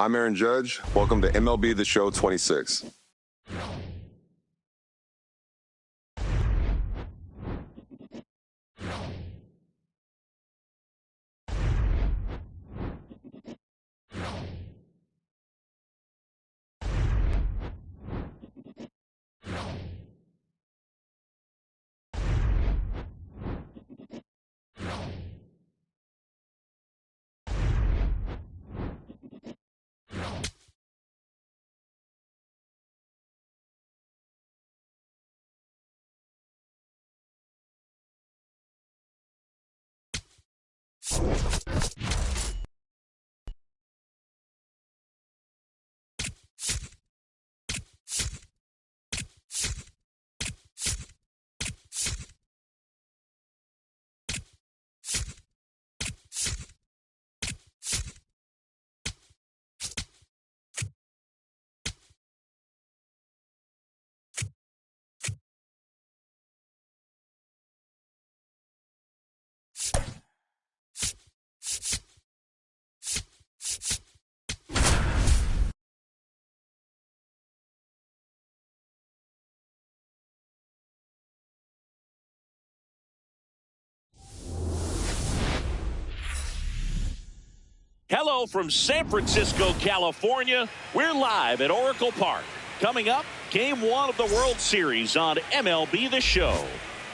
I'm Aaron Judge. Welcome to MLB The Show 26. Hello from San Francisco, California. We're live at Oracle Park. Coming up, Game 1 of the World Series on MLB The Show.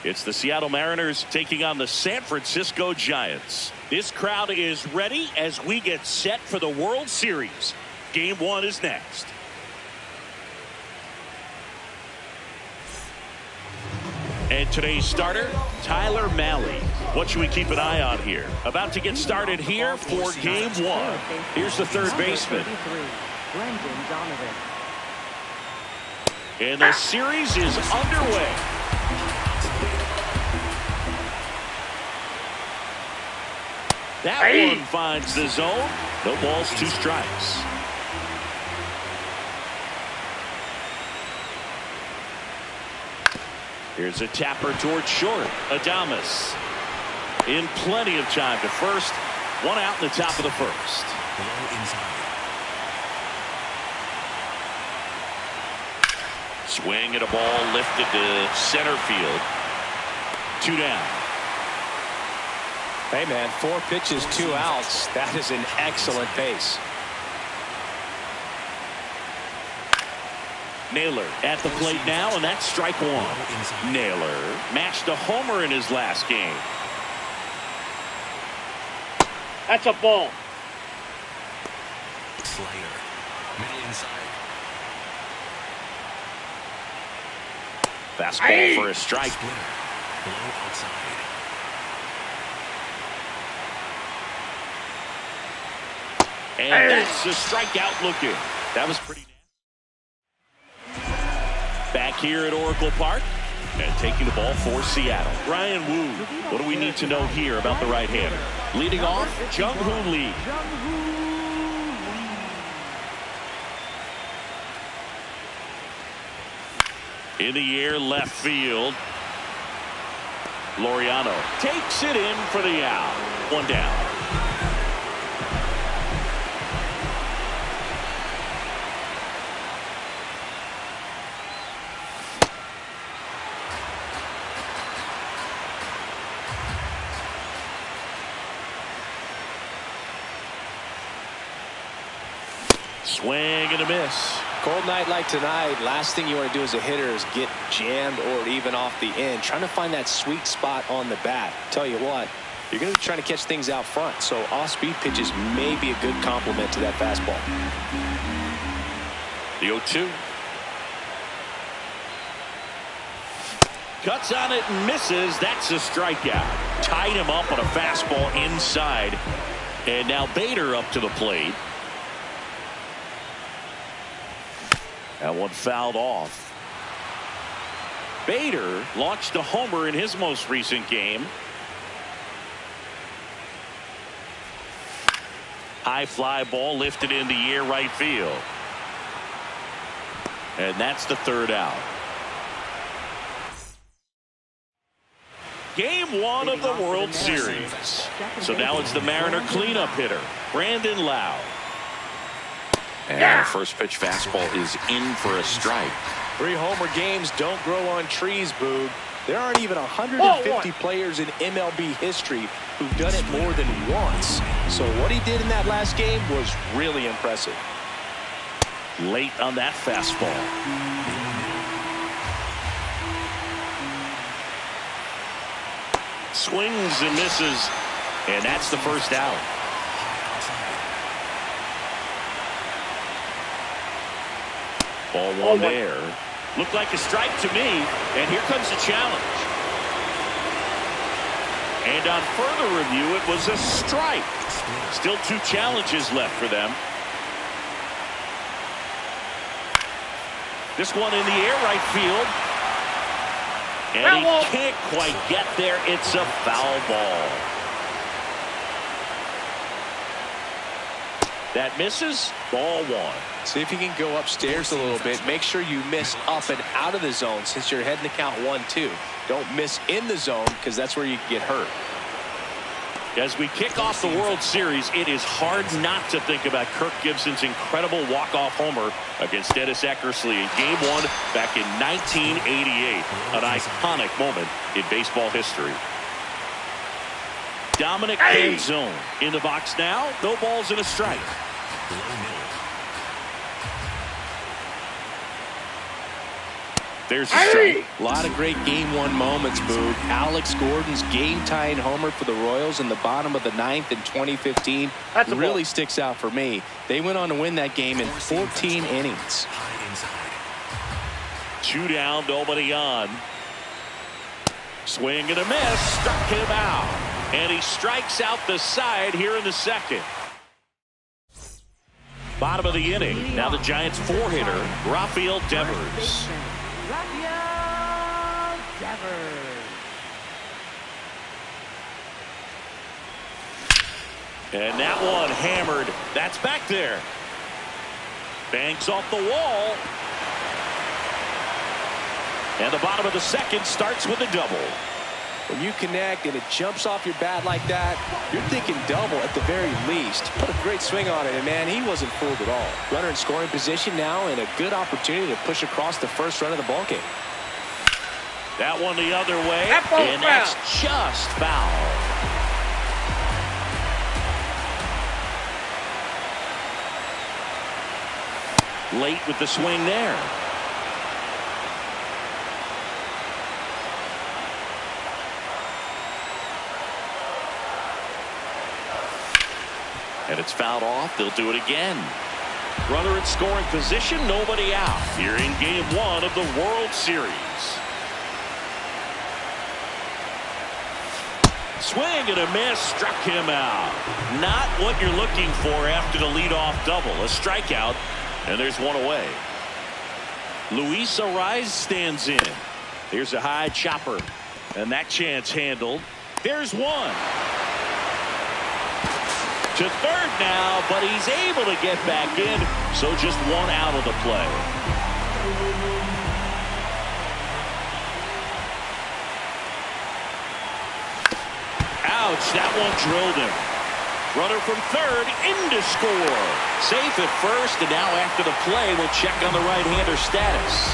It's the Seattle Mariners taking on the San Francisco Giants. This crowd is ready as we get set for the World Series. Game 1 is next. And today's starter, Tyler Mahle. What should we keep an eye on here? About to get started here for Game 1. Here's the third baseman. And the series is underway. That one finds the zone. No balls, 2 strikes. Here's a tapper towards short. Adames in plenty of time to first. 1 out in the top of the first. Swing at a ball lifted to center field. 2 down. Hey man, 4 pitches, 2 outs. That is an excellent pace. Naylor at the plate now, and that's strike 1. Naylor matched a homer in his last game. That's a ball. Slayer, middle inside. Fastball for a strike. Below outside. And that's the strikeout looking. That was pretty nasty. Back here at Oracle Park and taking the ball for Seattle. Ryan Wu. What do we need to know here about the right-hander? Leading off, Jung-Hoo Lee. In the air, left field. Laureano takes it in for the out. 1 down. Swing and a miss. Cold night like tonight, last thing you want to do as a hitter is get jammed or even off the end. Trying to find that sweet spot on the bat. Tell you what, you're going to be trying to catch things out front, so off-speed pitches may be a good complement to that fastball. The 0-2. Cuts on it and misses. That's a strikeout. Tied him up on a fastball inside. And now Bader up to the plate. That one fouled off. Bader launched a homer in his most recent game. High fly ball lifted in the air right field. And that's the 3rd out. Game 1 of the World Series. So now it's the Mariner cleanup hitter, Brandon Lowe. And the first pitch fastball is in for a strike. 3 homer games don't grow on trees, Boog. There aren't even 150 players in MLB history who've done it more than once. So what he did in that last game was really impressive. Late on that fastball. Swings and misses. And that's the first out. Ball one there. Looked like a strike to me. And here comes the challenge. And on further review, it was a strike. Still 2 challenges left for them. This one in the air, right field. And he can't quite get there. It's a foul ball. That misses. Ball 1. See if you can go upstairs a little bit. Make sure you miss up and out of the zone since you're heading to count 1-2. Don't miss in the zone because that's where you get hurt. As we kick off the World Series, it is hard not to think about Kirk Gibson's incredible walk-off homer against Dennis Eckersley in Game 1 back in 1988. An iconic moment in baseball history. Dominic Canzone in the box now. No balls and a strike. There's a strike. A lot of great Game 1 moments, Boog. Alex Gordon's game-tying homer for the Royals in the bottom of the 9th in 2015 really sticks out for me. They went on to win that game in 14 innings. 2 down, nobody on. Swing and a miss. Struck him out. And he strikes out the side here in the second. Bottom of the inning. Now the Giants 4-hitter, Rafael Devers. And that one hammered. That's back there. Bangs off the wall. And the bottom of the second starts with a double. When you connect and it jumps off your bat like that, you're thinking double at the very least. Put a great swing on it, and man, he wasn't fooled at all. Runner in scoring position now, and a good opportunity to push across the first run of the ballgame. That one the other way, and that's just foul. Late with the swing there. And it's fouled off. They'll do it again. Runner in scoring position, nobody out. Here in Game 1 of the World Series. Swing and a miss, struck him out. Not what you're looking for after the leadoff double. A strikeout, and there's one away. Luis Arraez stands in. Here's a high chopper, and that chance handled. There's one. To third now, but he's able to get back in, so just one out of the play. Ouch, that one drilled him. Runner from third in to score. Safe at first, and now after the play, we'll check on the right-hander status.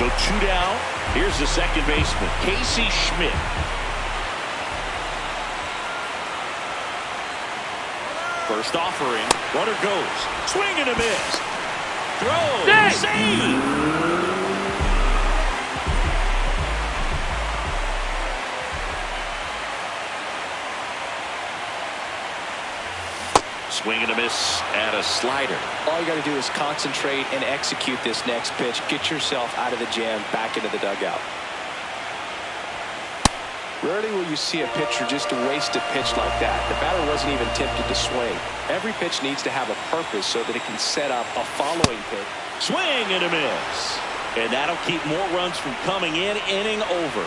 So 2 down. Here's the second baseman, Casey Schmidt. First offering, runner goes, swing and a miss. Throw, save. Swing and a miss at a slider. All you got to do is concentrate and execute this next pitch. Get yourself out of the jam, back into the dugout. Rarely will you see a pitcher just waste a pitch like that. The batter wasn't even tempted to swing. Every pitch needs to have a purpose so that it can set up a following pitch. Swing and a miss. And that'll keep more runs from coming in. Inning over.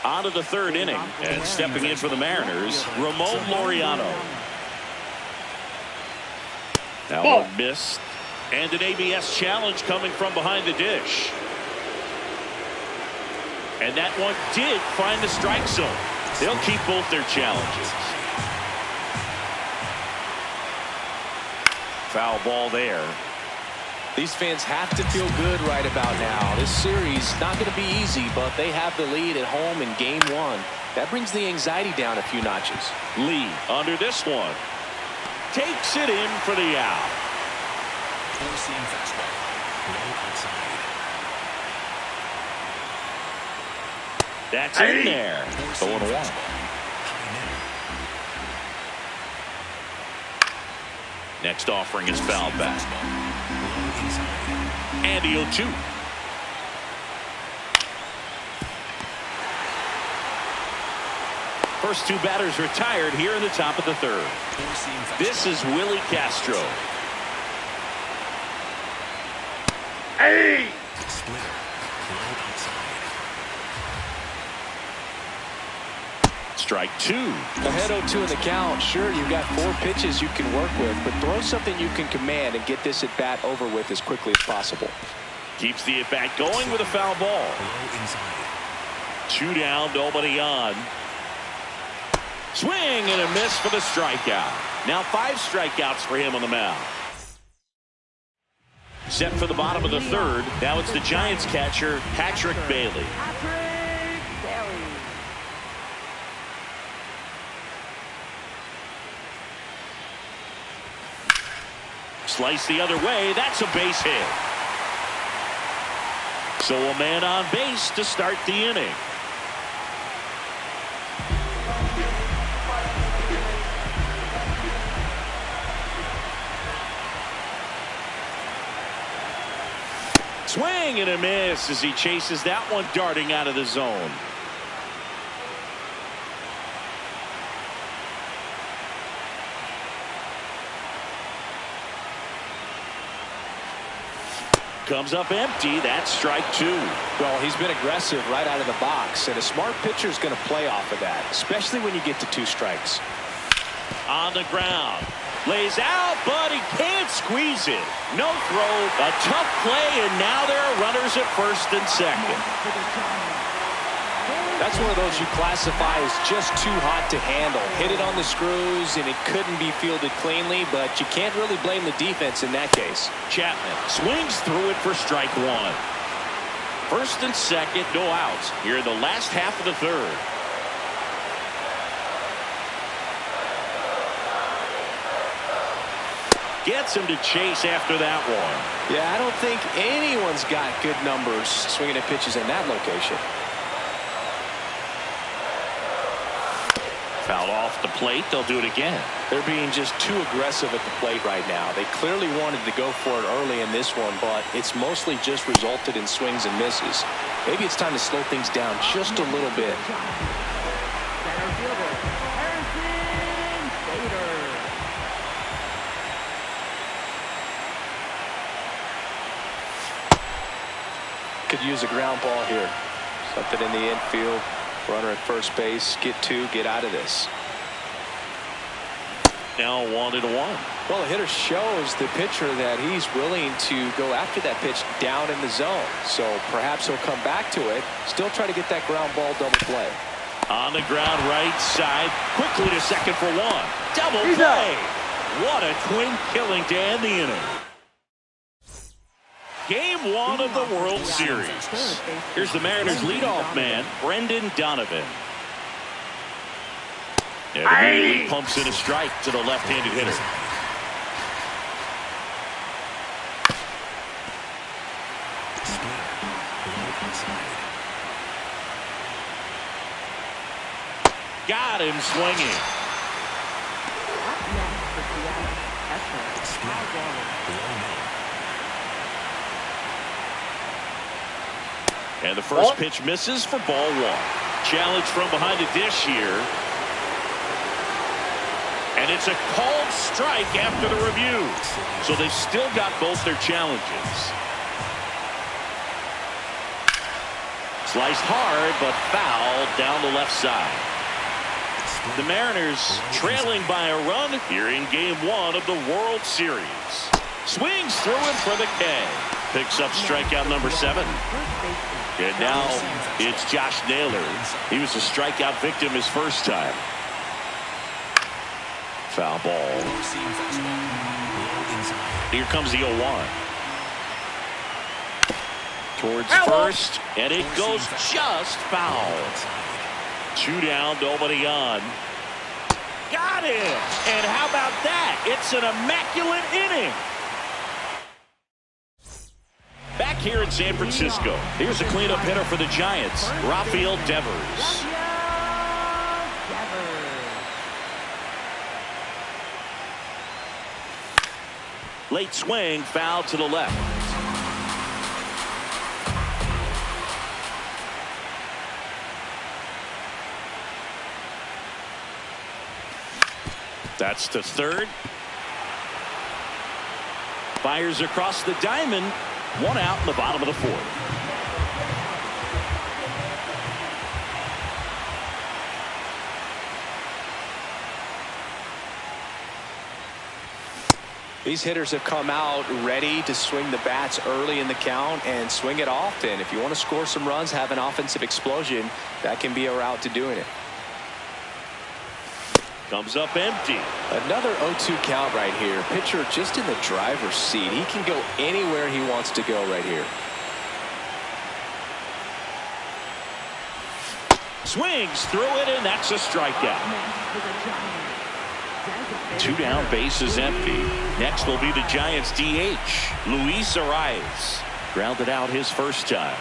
On to the third inning. And stepping in for the Mariners, Ramon Laureano. That one missed. And an ABS challenge coming from behind the dish. And that one did find the strike zone. They'll keep both their challenges. Foul ball there. These fans have to feel good right about now. This series not going to be easy, but they have the lead at home in game one. That brings the anxiety down a few notches. Lee under this one. Takes it in for the out. Four-seam fastball. Low outside. That's in there. Four-seam 0-1. fastball. High netting. Next offering is fouled back. Low inside. And the 0-2. First two batters retired here in the top of the third. Four-seam fastball. This is Willie Castro. Splitter. Low outside. Strike two. Ahead 0-2 in the count. Sure, you've got 4 pitches you can work with, but throw something you can command and get this at bat over with as quickly as possible. Keeps the at bat going with a foul ball. Low inside. 2 down, nobody on. Swing and a miss for the strikeout. Now 5 strikeouts for him on the mound. Set for the bottom of the third. Now it's the Giants catcher, Patrick Bailey. Slice the other way. That's a base hit. So a man on base to start the inning. Swing and a miss as he chases that one darting out of the zone. Comes up empty. That's strike 2. Well, he's been aggressive right out of the box, and a smart pitcher is going to play off of that, especially when you get to 2 strikes. On the ground. Lays out, but he can't squeeze it. No throw. A tough play, and now there are runners at first and second. That's one of those you classify as just too hot to handle. Hit it on the screws, and it couldn't be fielded cleanly, but you can't really blame the defense in that case. Chapman swings through it for strike 1. First and second, no outs here in the last half of the third. Gets him to chase after that one. Yeah, I don't think anyone's got good numbers swinging at pitches in that location. Fouled off the plate. They'll do it again. They're being just too aggressive at the plate right now. They clearly wanted to go for it early in this one, but it's mostly just resulted in swings and misses. Maybe it's time to slow things down just a little bit. Could use a ground ball here. Something in the infield. Runner at first base. Get 2. Get out of this. Now 1-1. Well, the hitter shows the pitcher that he's willing to go after that pitch down in the zone. So perhaps he'll come back to it. Still try to get that ground ball double play. On the ground right side. Quickly to second for 1. Double play. What a twin killing to end the inning. Game 1 of the World Series. Here's the Mariners leadoff man, Brendan Donovan. And immediately pumps in a strike to the left-handed hitter. Got him swinging. And the first pitch misses for ball 1. Challenge from behind the dish here. And it's a called strike after the review. So they've still got both their challenges. Sliced hard, but foul down the left side. The Mariners trailing by a run here in game 1 of the World Series. Swings through it for the K. Picks up strikeout number 7. And now it's Josh Naylor. He was a strikeout victim his first time. Foul ball. Seam fastball. Low inside. Here comes the 0-1. Towards first, and it goes just foul. 2 down, nobody on. Got it! And how about that? It's an immaculate inning. Back here in San Francisco, here's a cleanup hitter for the Giants, Rafael Devers. Late swing, foul to the left. That's to third. Fires across the diamond. 1 out in the bottom of the 4th. These hitters have come out ready to swing the bats early in the count and swing it often. If you want to score some runs, have an offensive explosion, that can be a route to doing it. Comes up empty. Another 0-2 count right here. Pitcher just in the driver's seat. He can go anywhere he wants to go right here. Swings through it, and that's a strikeout. 2 down, base is empty. Next will be the Giants DH, Luis Arias. Grounded out his first time.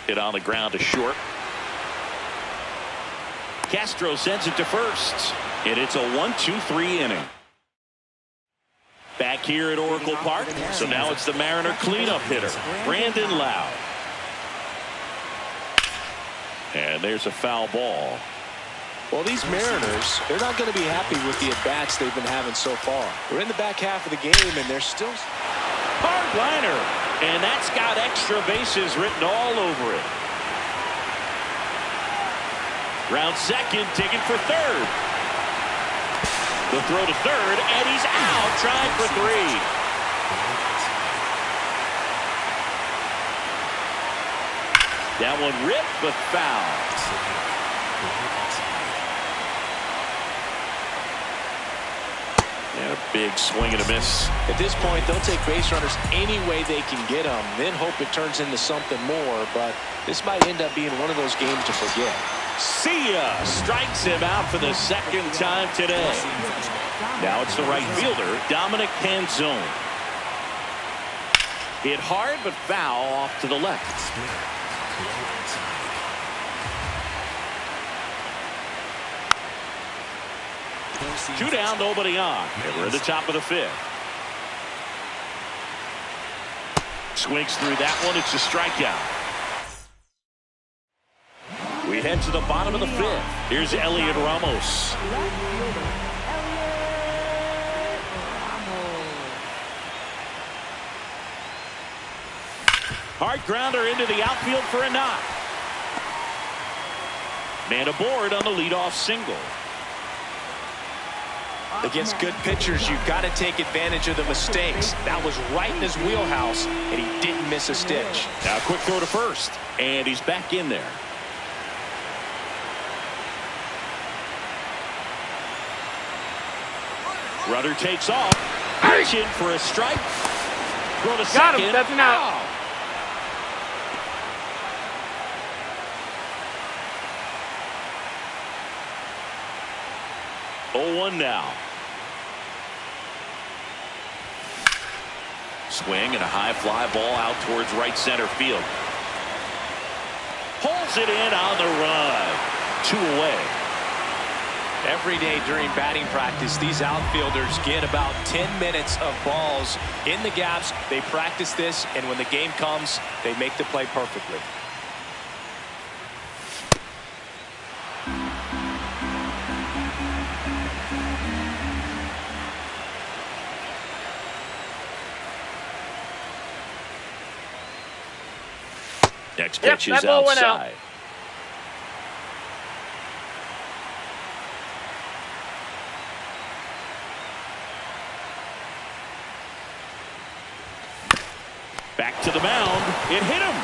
Hit on the ground to short. Castro sends it to first, and it's a 1-2-3 inning. Back here at Oracle Park, so now it's the Mariner cleanup hitter, Brandon Lowe. And there's a foul ball. Well, these Mariners, they're not going to be happy with the at-bats they've been having so far. We're in the back half of the game, and they're still... Hard liner, and that's got extra bases written all over it. Round second, digging for third. The throw to third, and he's out, trying for 3. That one ripped, but foul. And a big swing and a miss. At this point, they'll take base runners any way they can get them, then hope it turns into something more, but this might end up being one of those games to forget. See ya! Strikes him out for the second time today. Now it's the right fielder, Dominic Canzone. Hit hard, but foul off to the left. 2 down, nobody on. And we're at the top of the 5th. Swings through that one. It's a strikeout. We head to the bottom of the 5th. Here's Elliot Ramos. Hard grounder into the outfield for a knock. Man aboard on the leadoff single. Against good pitchers, you've got to take advantage of the mistakes. That was right in his wheelhouse, and he didn't miss a stitch. Now quick throw to first, and he's back in there. Runner takes off. Reaching for a strike. Throw to second. Got him, stepping out. Oh, 0-1 now. Swing and a high fly ball out towards right center field. Pulls it in on the run. 2 away. Every day during batting practice, these outfielders get about 10 minutes of balls in the gaps. They practice this, and when the game comes, they make the play perfectly. Next pitch is that ball went out. outside. Back to the mound. It hit him.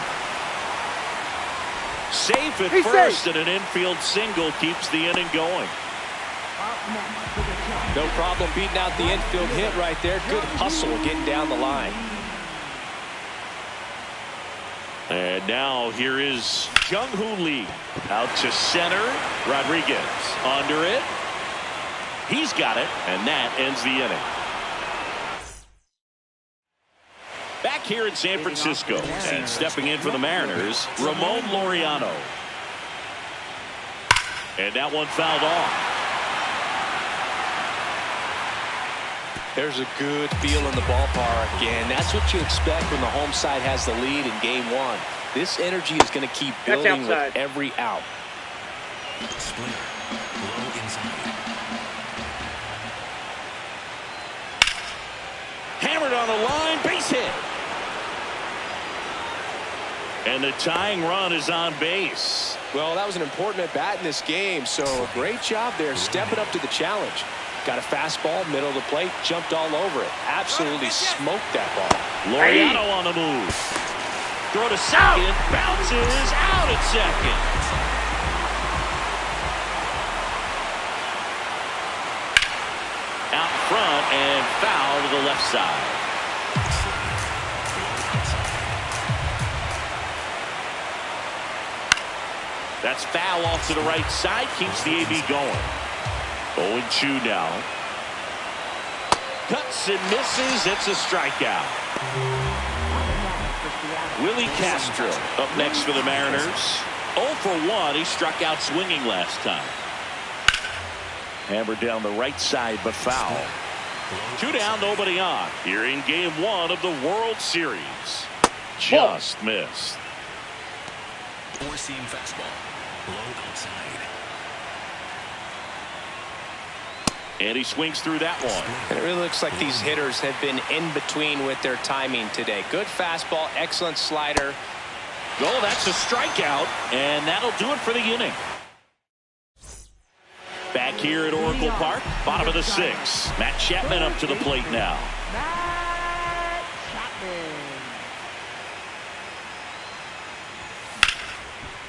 safe at first, and an infield single keeps the inning going. No problem beating out the infield hit right there. Good hustle getting down the line. And now here is Jung-Hoo Lee. Out to center. Rodriguez under it. He's got it, and that ends the inning. Back here in San Francisco, and stepping in for the Mariners, Ramon Laureano. And that one fouled off. There's a good feel in the ballpark, and that's what you expect when the home side has the lead in game one. This energy is going to keep building with every out. Splitter. Low inside. Hammered on the line, base hit. And the tying run is on base. Well, that was an important at bat in this game, so great job there stepping up to the challenge. Got a fastball, middle of the plate, jumped all over it. Absolutely smoked that ball. Laureano on the move. Throw to second, bounces out at second. Out front and foul to the left side. That's foul off to the right side, keeps the AB going. 0-2 now. Cuts and misses. It's a strikeout. Willie Castro up next for the Mariners. 0 for 1. He struck out swinging last time. Hammered down the right side, but foul. 2 down, nobody on. Here in game one of the World Series. Just missed. Four-seam fastball. Low outside. And he swings through that one. And it really looks like these hitters have been in between with their timing today. Good fastball, excellent slider. Oh, that's a strikeout, and that'll do it for the inning. Back here at Oracle Park, bottom of the 6th. Matt Chapman up to the plate now.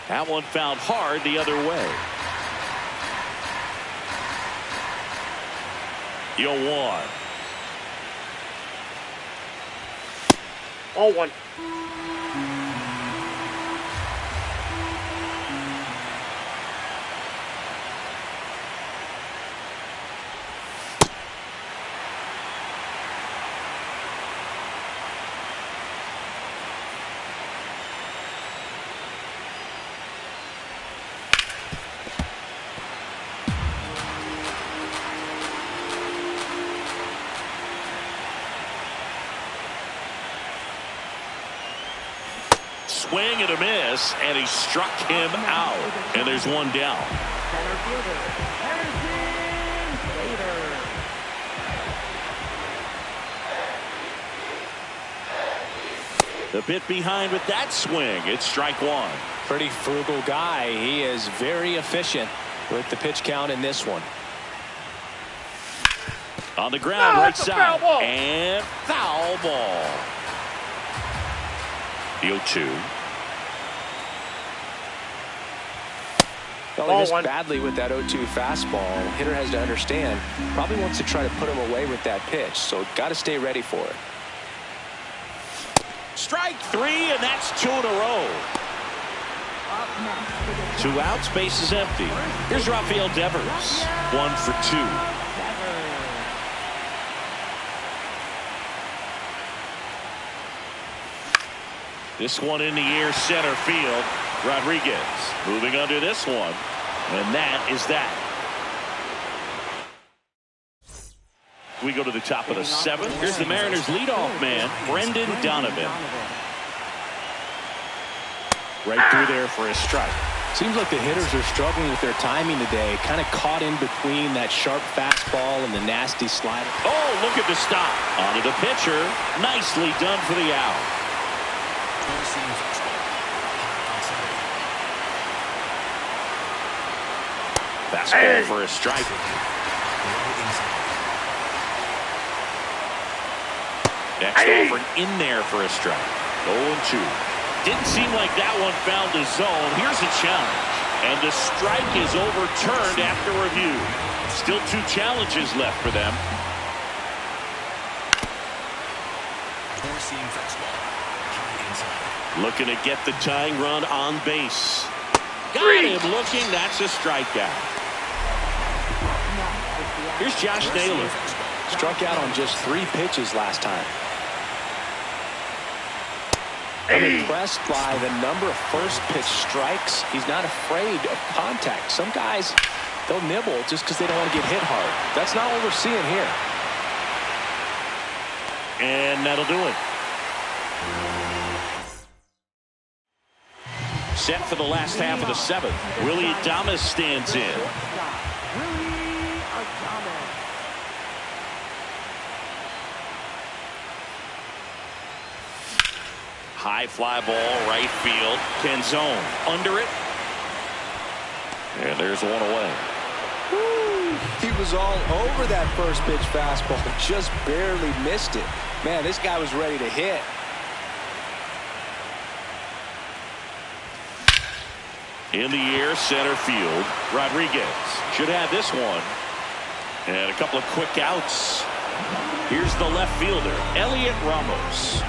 That one fouled hard the other way. 0-1. 0-1. Swing and a miss, and he struck him out. And there's one down. The bit behind with that swing. It's strike one. Pretty frugal guy. He is very efficient with the pitch count in this one. On the ground, right side. And foul ball. The 0-2. Well, he missed badly with that 0-2 fastball. The hitter has to understand, probably wants to try to put him away with that pitch, so got to stay ready for it. Strike 3, and that's 2 in a row. 2 outs, base is empty. Here's Rafael Devers. 1 for 2. This one in the air, center field. Rodriguez moving under this one. And that is that. We go to the top of the 7th. Here's the Mariners leadoff man, Brendan Donovan. Right through there for a strike. Seems like the hitters are struggling with their timing today. Kind of caught in between that sharp fastball and the nasty slider. Oh, look at the stop. Onto the pitcher. Nicely done for the out. Four-seam fastball. Outside. Fastball for a strike. Low inside. Next offering in there for a strike. 0-2. Didn't seem like that one found the zone. Here's a challenge. And the strike is overturned after review. Still 2 challenges left for them. Four-seam fastball. High inside. Looking to get the tying run on base. Got him looking. That's a strikeout. Here's Josh Naylor. Struck out on just 3 pitches last time. I'm impressed by the number of first pitch strikes. He's not afraid of contact. Some guys, they'll nibble just because they don't want to get hit hard. That's not what we're seeing here. And that'll do it. Set for the last half of the 7th. Willie Adames stands in. High fly ball, right field. Canzone under it. And there's one away. Woo. He was all over that first pitch fastball. Just barely missed it. Man, this guy was ready to hit. In the air, center field. Rodriguez should have this one. And a couple of quick outs. Here's the left fielder, Elliot Ramos.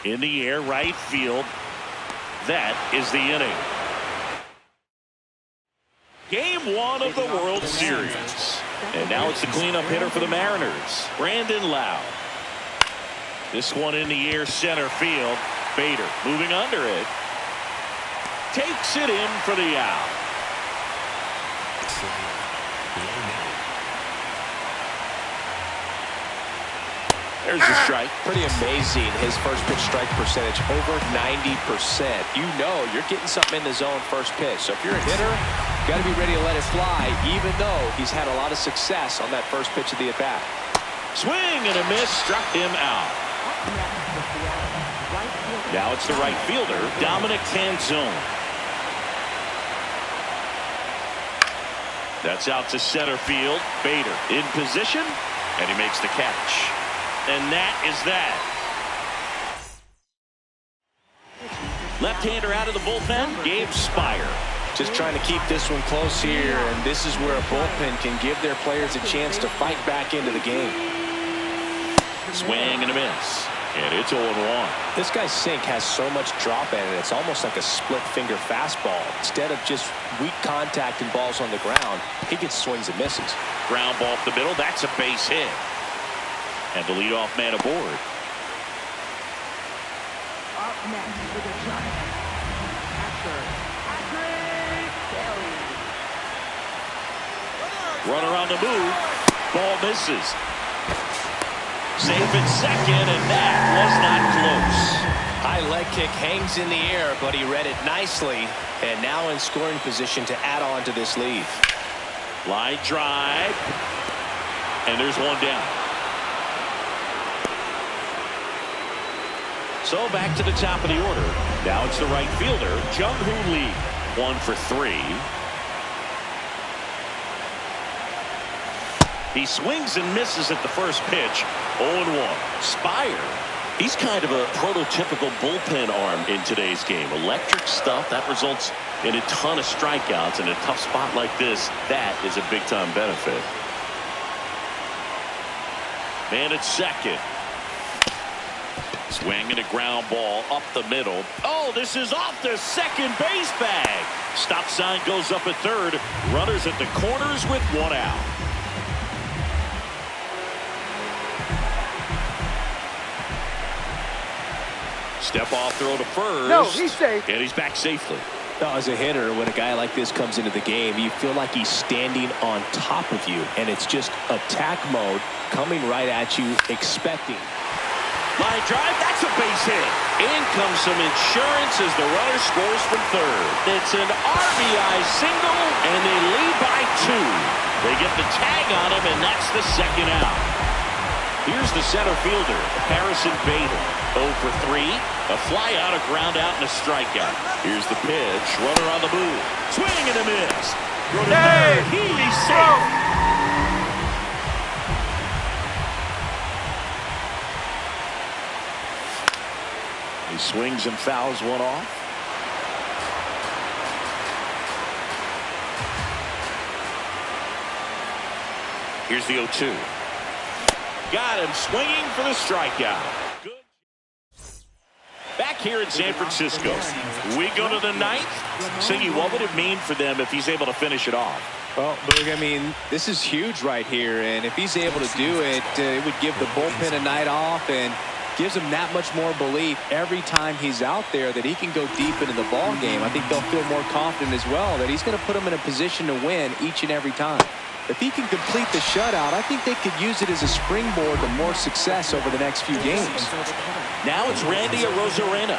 In the air, right field. That is the inning. Game 1 of the World Series. And now it's the cleanup hitter for the Mariners, Brandon Lau. This one in the air, center field. Bader moving under it. Takes it in for the out. There's the strike. Pretty amazing, his first pitch strike percentage, over 90%. You know you're getting something in the zone first pitch. So if you're a hitter, you got to be ready to let it fly, even though he's had a lot of success on that first pitch of the at-bat. Swing and a miss, struck him out. Now it's the right fielder, Dominic Canzone. That's out to center field. Bader in position, and he makes the catch. And that is that. Left-hander out of the bullpen, Gabe Spire. Just trying to keep this one close here, and this is where a bullpen can give their players a chance to fight back into the game. Swing and a miss. And it's 0-1. This guy's sink has so much drop in it, it's almost like a split-finger fastball. Instead of just weak contact and balls on the ground, he gets swings and misses. Ground ball up the middle, that's a base hit. And the leadoff man aboard. Up next for the Giants, catcher, Patrick Kelly. Runner on the move. Ball misses. Safe at second, and that was not close. High leg kick hangs in the air, but he read it nicely. And now in scoring position to add on to this lead. Line drive. And there's one down. So back to the top of the order. Now it's the right fielder, Jung-Hoo Lee. 1 for 3. He swings and misses at the first pitch. 0-1. Spire. He's kind of a prototypical bullpen arm in today's game. Electric stuff that results in a ton of strikeouts. In a tough spot like this, that is a big-time benefit. Man at second. Swing and a ground ball up the middle. Oh, this is off the second base bag. Stop sign goes up at third. Runners at the corners with 1 out. Step off throw to first. No, he's safe. And he's back safely. Now, as a hitter, when a guy like this comes into the game, you feel like he's standing on top of you, and it's just attack mode coming right at you, expecting. Line drive, that's a base hit. In comes some insurance as the runner scores from third. It's an RBI single, and they lead by 2. They get the tag on him, and that's the second out. Here's the center fielder, Harrison Bader. 0 for 3. A fly out, a ground out, and a strikeout. Here's the pitch. Runner on the move. Swing and a miss. Throw to third. He's safe. He swings and fouls one off. Here's the 0-2. Got him swinging for the strikeout. Good. Back here in San Francisco, we go to the ninth. Siggy, what would it mean for them if he's able to finish it off? Well, Boog, I mean, this is huge right here, and if he's able to do it, it would give the bullpen a night off and gives him that much more belief every time he's out there that he can go deep into the ball game. I think they'll feel more confident as well that he's going to put them in a position to win each and every time. If he can complete the shutout, I think they could use it as a springboard to more success over the next few games. Now it's Randy Arozarena.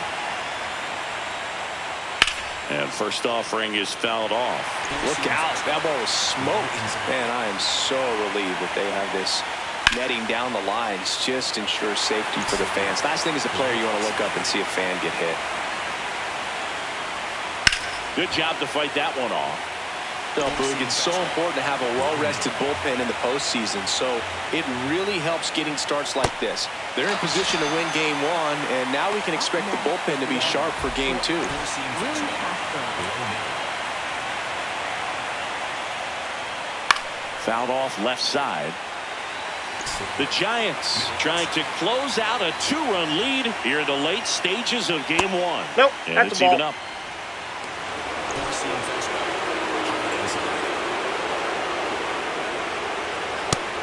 And first offering is fouled off. Look out. That ball was smoked. Man, I am so relieved that they have this netting down the lines. Just ensures safety for the fans. Last thing as a player, you want to look up and see a fan get hit. Good job to fight that one off. No, Boog, it's so important to have a well-rested bullpen in the postseason, so it really helps getting starts like this. They're in position to win game one, and now we can expect the bullpen to be sharp for game two. Fouled off left side. The Giants trying to close out a 2-run lead here in the late stages of game one. Nope, and that's it's the ball. even up.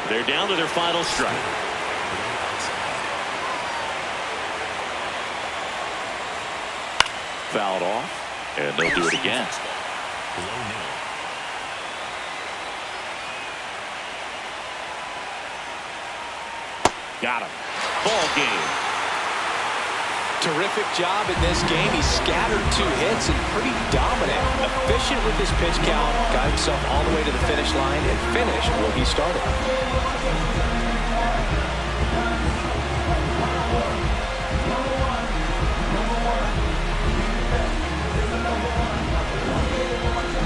They're down to their final strike. Fouled off, and they'll do it again. Got him. Ball game. Terrific job in this game. He scattered 2 hits and pretty dominant. Efficient with his pitch count. Got himself all the way to the finish line and finished where he started.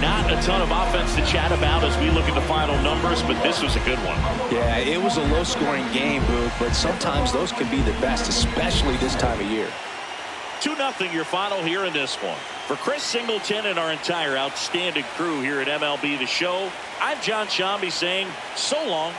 Not a ton of offense to chat about as we look at the final numbers, but this was a good one. Yeah, it was a low-scoring game, Boog, but sometimes those can be the best, especially this time of year. 2-0 your final here in this one. For Chris Singleton and our entire outstanding crew here at MLB The Show, I'm John Shambi saying so long.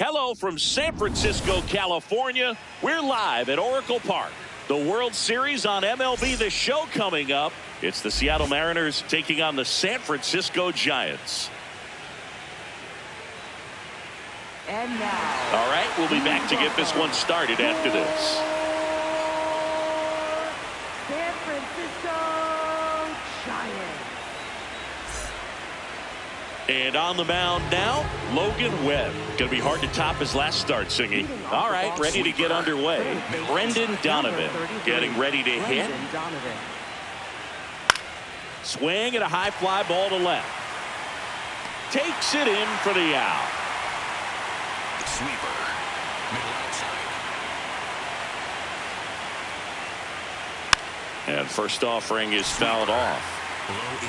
Hello from San Francisco, California. We're live at Oracle Park. The World Series on MLB The Show coming up. It's the Seattle Mariners taking on the San Francisco Giants. And now. All right, we'll be back to get this one started after this. San Francisco Giants. And on the mound now, Logan Webb. Going to be hard to top his last start, Singy. All right, ready to get underway. Brendan Donovan getting ready to hit. Swing and a high fly ball to left. takes it in for the out. Sweeper. Middle outside. And first offering is fouled off.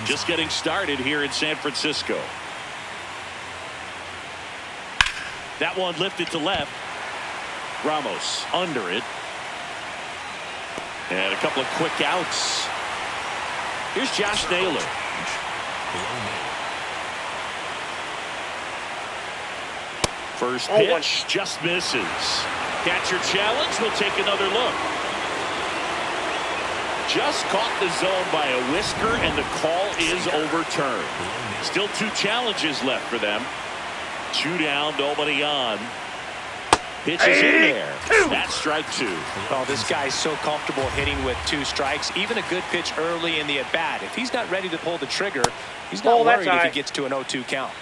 Just getting started here in San Francisco. That one lifted to left. Ramos under it. And a couple of quick outs. Here's Josh Naylor. First pitch just misses. Catcher challenge. We'll take another look. Just caught the zone by a whisker, and the call is overturned. Still 2 challenges left for them. 2 down, nobody on. Pitch is in there. That's strike 2. Oh, this guy's so comfortable hitting with 2 strikes. Even a good pitch early in the at-bat. If he's not ready to pull the trigger, he's not worried if he gets to an 0-2 count.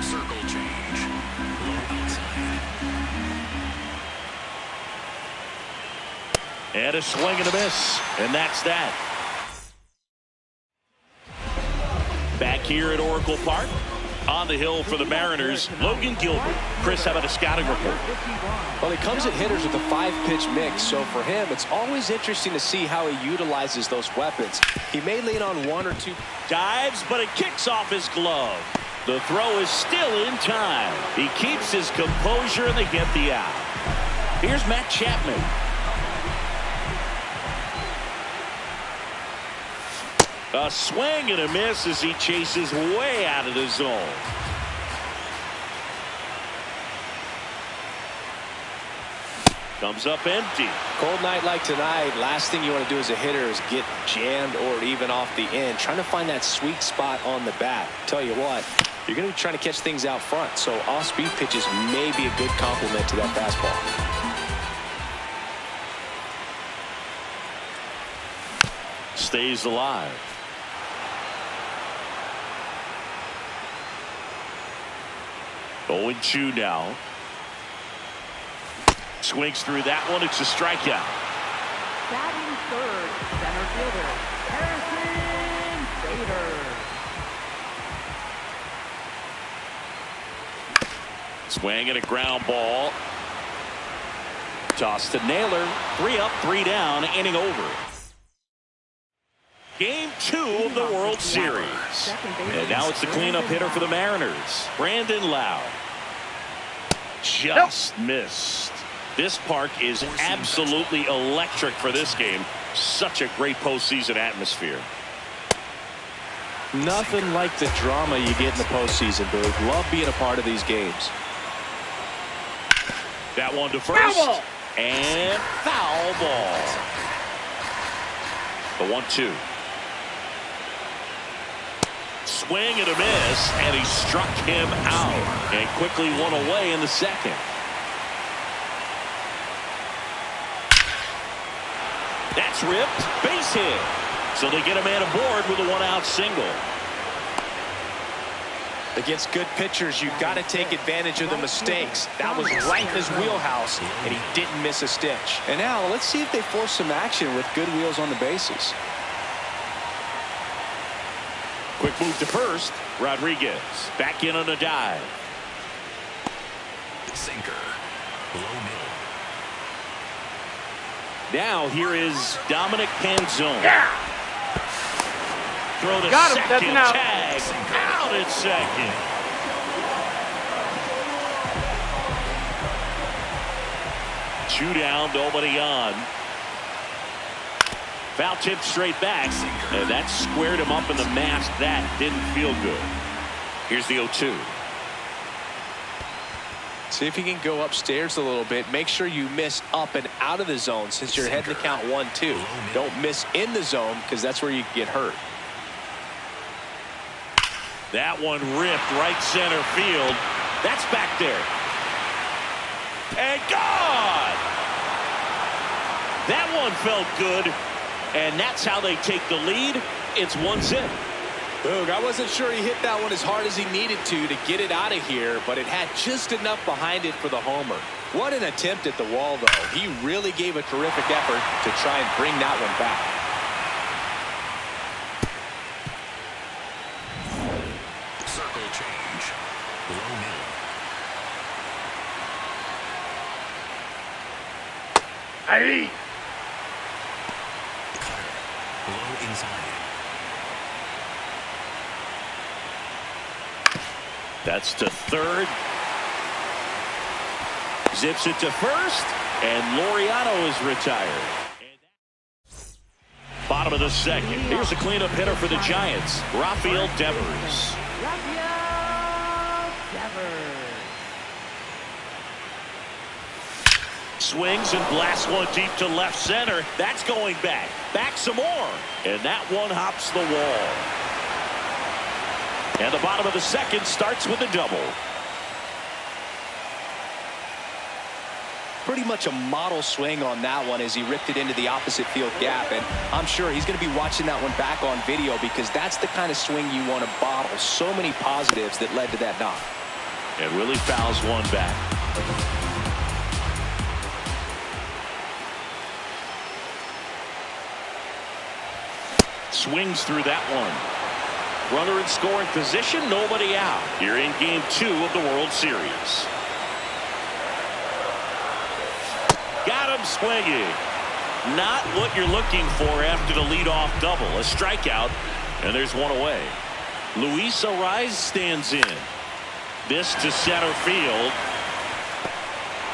Circle change. Low outside. And a swing and a miss. And that's that. Back here at Oracle Park. On the hill for the Mariners, Logan Gilbert. Chris, how about a scouting report? Well, he comes at hitters with a 5-pitch mix, so for him, it's always interesting to see how he utilizes those weapons. He may lean on 1 or 2. Dives, but it kicks off his glove. The throw is still in time. He keeps his composure, and they get the out. Here's Matt Chapman. A swing and a miss as he chases way out of the zone. Comes up empty. Cold night like tonight, last thing you want to do as a hitter is get jammed or even off the end. Trying to find that sweet spot on the bat. Tell you what, you're going to be trying to catch things out front, so off-speed pitches may be a good complement to that fastball. Stays alive. Going 2 now. Swings through that one. It's a strikeout. Batting third, center fielder, Harrison Bader. Swing and a ground ball. Toss to Naylor. 3 up, 3 down. Inning over. Game 2 of the World Series. And now it's the cleanup hitter for the Mariners, Brandon Lau. Just missed. This park is absolutely electric for this game. Such a great postseason atmosphere. Nothing like the drama you get in the postseason, Booth. Love being a part of these games. That one to first. And foul ball. The 1-2. Swing and a miss, and he struck him out and quickly won away in the second. That's ripped. Base hit. So they get a man aboard with a 1-out single. Against good pitchers, you've got to take advantage of the mistakes. That was right in his wheelhouse, and he didn't miss a stitch. And now let's see if they force some action with good wheels on the bases. Quick move to first. Rodriguez back in on a dive. Sinker. Low middle. Now here is Dominic Panzone. Throw to Got him. second. That's an out. Tag. Out at second. Two down, nobody on. Foul tip straight back, and that squared him up in the mask. That didn't feel good. Here's the 0-2. See if you can go upstairs a little bit. Make sure you miss up and out of the zone since you're heading to count 1-2. Don't miss in the zone because that's where you get hurt. That one ripped right center field. That's back there. And gone! That one felt good. And that's how they take the lead. It's 1-0. Boog, I wasn't sure he hit that one as hard as he needed to get it out of here, but it had just enough behind it for the homer. What an attempt at the wall, though. He really gave a terrific effort to try and bring that one back. Circle change. Low middle. Hey! Cutter. Low inside. That's to third. Zips it to first. And Laureano is retired. Bottom of the second. Here's a cleanup hitter for the Giants, Rafael Devers. Rafael Devers. Swings and blasts one deep to left center. That's going back. Back some more. And that one hops the wall. And the bottom of the second starts with a double. Pretty much a model swing on that one as he ripped it into the opposite field gap, and I'm sure he's going to be watching that one back on video because that's the kind of swing you want to bottle. So many positives that led to that knock. And Willie fouls one back. Swings through that one. Runner in scoring position, nobody out. Here in game 2 of the World Series. Got him swinging. Not what you're looking for after the leadoff double. A strikeout, and there's one away. Luis Arraez stands in. This to center field.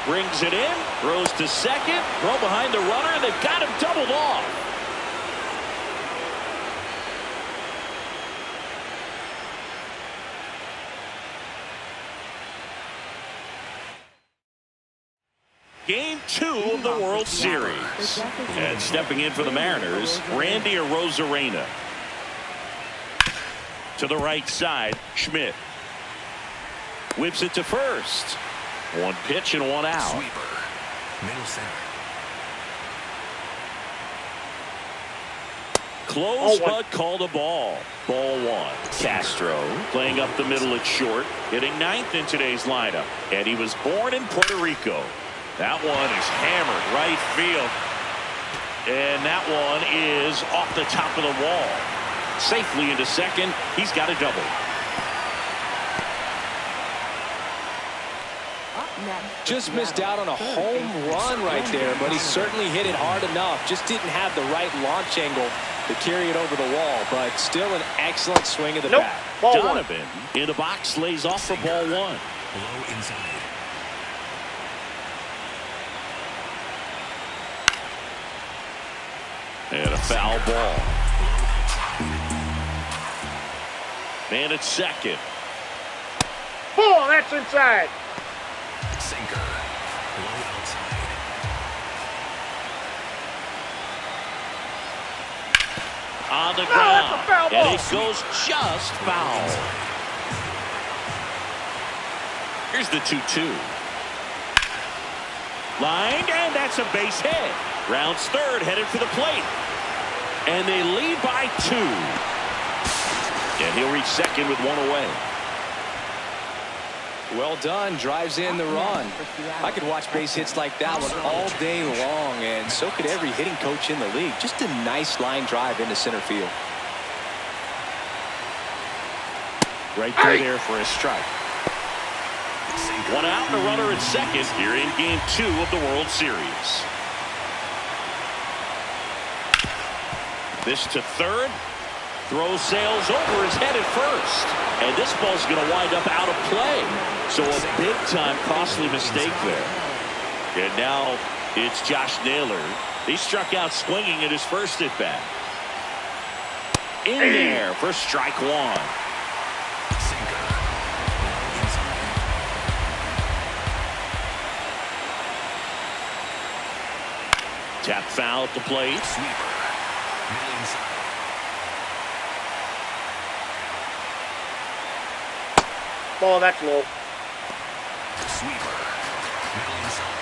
Brings it in. Throws to second. Throw behind the runner, and they've got him doubled off. Game 2 of the World Series. And stepping in for the Mariners, Randy Arozarena. To the right side, Schmidt. Whips it to first. One pitch and one out. Sweeper. Middle center. Close but called a ball. Ball 1. Castro playing up the middle at short. Hitting 9th in today's lineup. And he was born in Puerto Rico. That one is hammered right field. And that one is off the top of the wall. Safely into second. He's got a double. Just missed out on a home run right there, but he certainly hit it hard enough. Just didn't have the right launch angle to carry it over the wall, but still an excellent swing of the bat. Donovan in the box lays off for ball 1. Low inside. And a foul ball. Man at second. Oh, that's inside. Sinker. Low outside. On the No, that's a foul ground. And ball. it goes just foul. Here's the 2-2. Lined, and that's a base hit. Rounds third, headed for the plate. And they lead by 2. And he'll reach second with one away. Well done, drives in the run. I could watch base hits like that one all day long, and so could every hitting coach in the league. Just a nice line drive into center field. Right through there for a strike. One out and a runner at second here in game 2 of the World Series. This to third. Throw sails over his head at first. And this ball's going to wind up out of play. So a big-time costly mistake there. And now it's Josh Naylor. He struck out swinging at his first at-bat. In there for strike 1. Sinker. Low inside. Tap foul at the plate. Sweeper. Middle inside. Ball, that's low. Sweeper. Middle inside.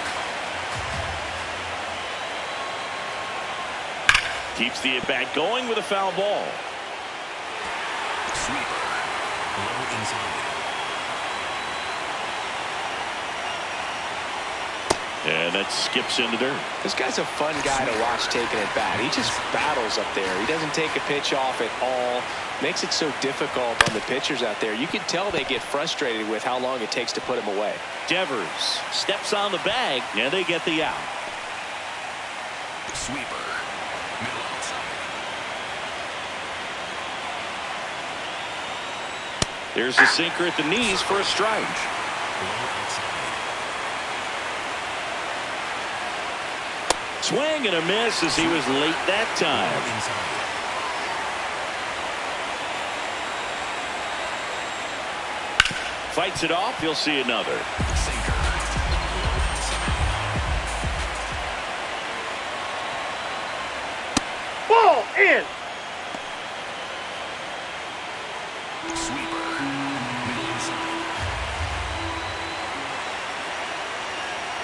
Keeps the at-bat going with a foul ball. Sweeper. Low inside. And that skips into dirt. This guy's a fun guy to watch taking at bat. He just battles up there. He doesn't take a pitch off at all. Makes it so difficult on the pitchers out there. You can tell they get frustrated with how long it takes to put him away. Devers steps on the bag, and they get the out. Sweeper. Middle outside. There's a sinker at the knees for a strike. Low outside. Swing and a miss as he was late that time. Inside. Fights it off. You'll see another. Sinker. Low outside. Ball in. Sweeper. Middle inside.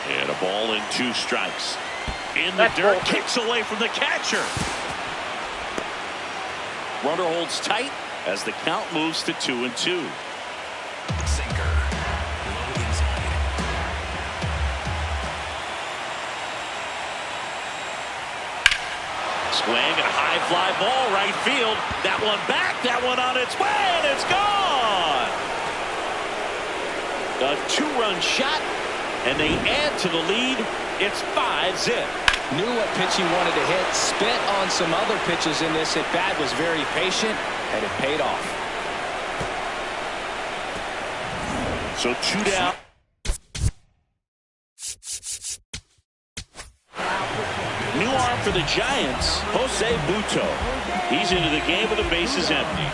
And a ball and 2 strikes. In the That's dirt, ball. kicks away from the catcher. Runner holds tight as the count moves to 2-2. Sinker. Low inside. Swing and a high fly ball right field. That one back, that one on its way, and it's gone. A 2-run shot, and they add to the lead. It's 5-zip. Knew what pitch he wanted to hit. Spent on some other pitches in this at bat. Was very patient, and it paid off. So 2 down. New arm for the Giants, Jose Buto. He's into the game with the bases empty.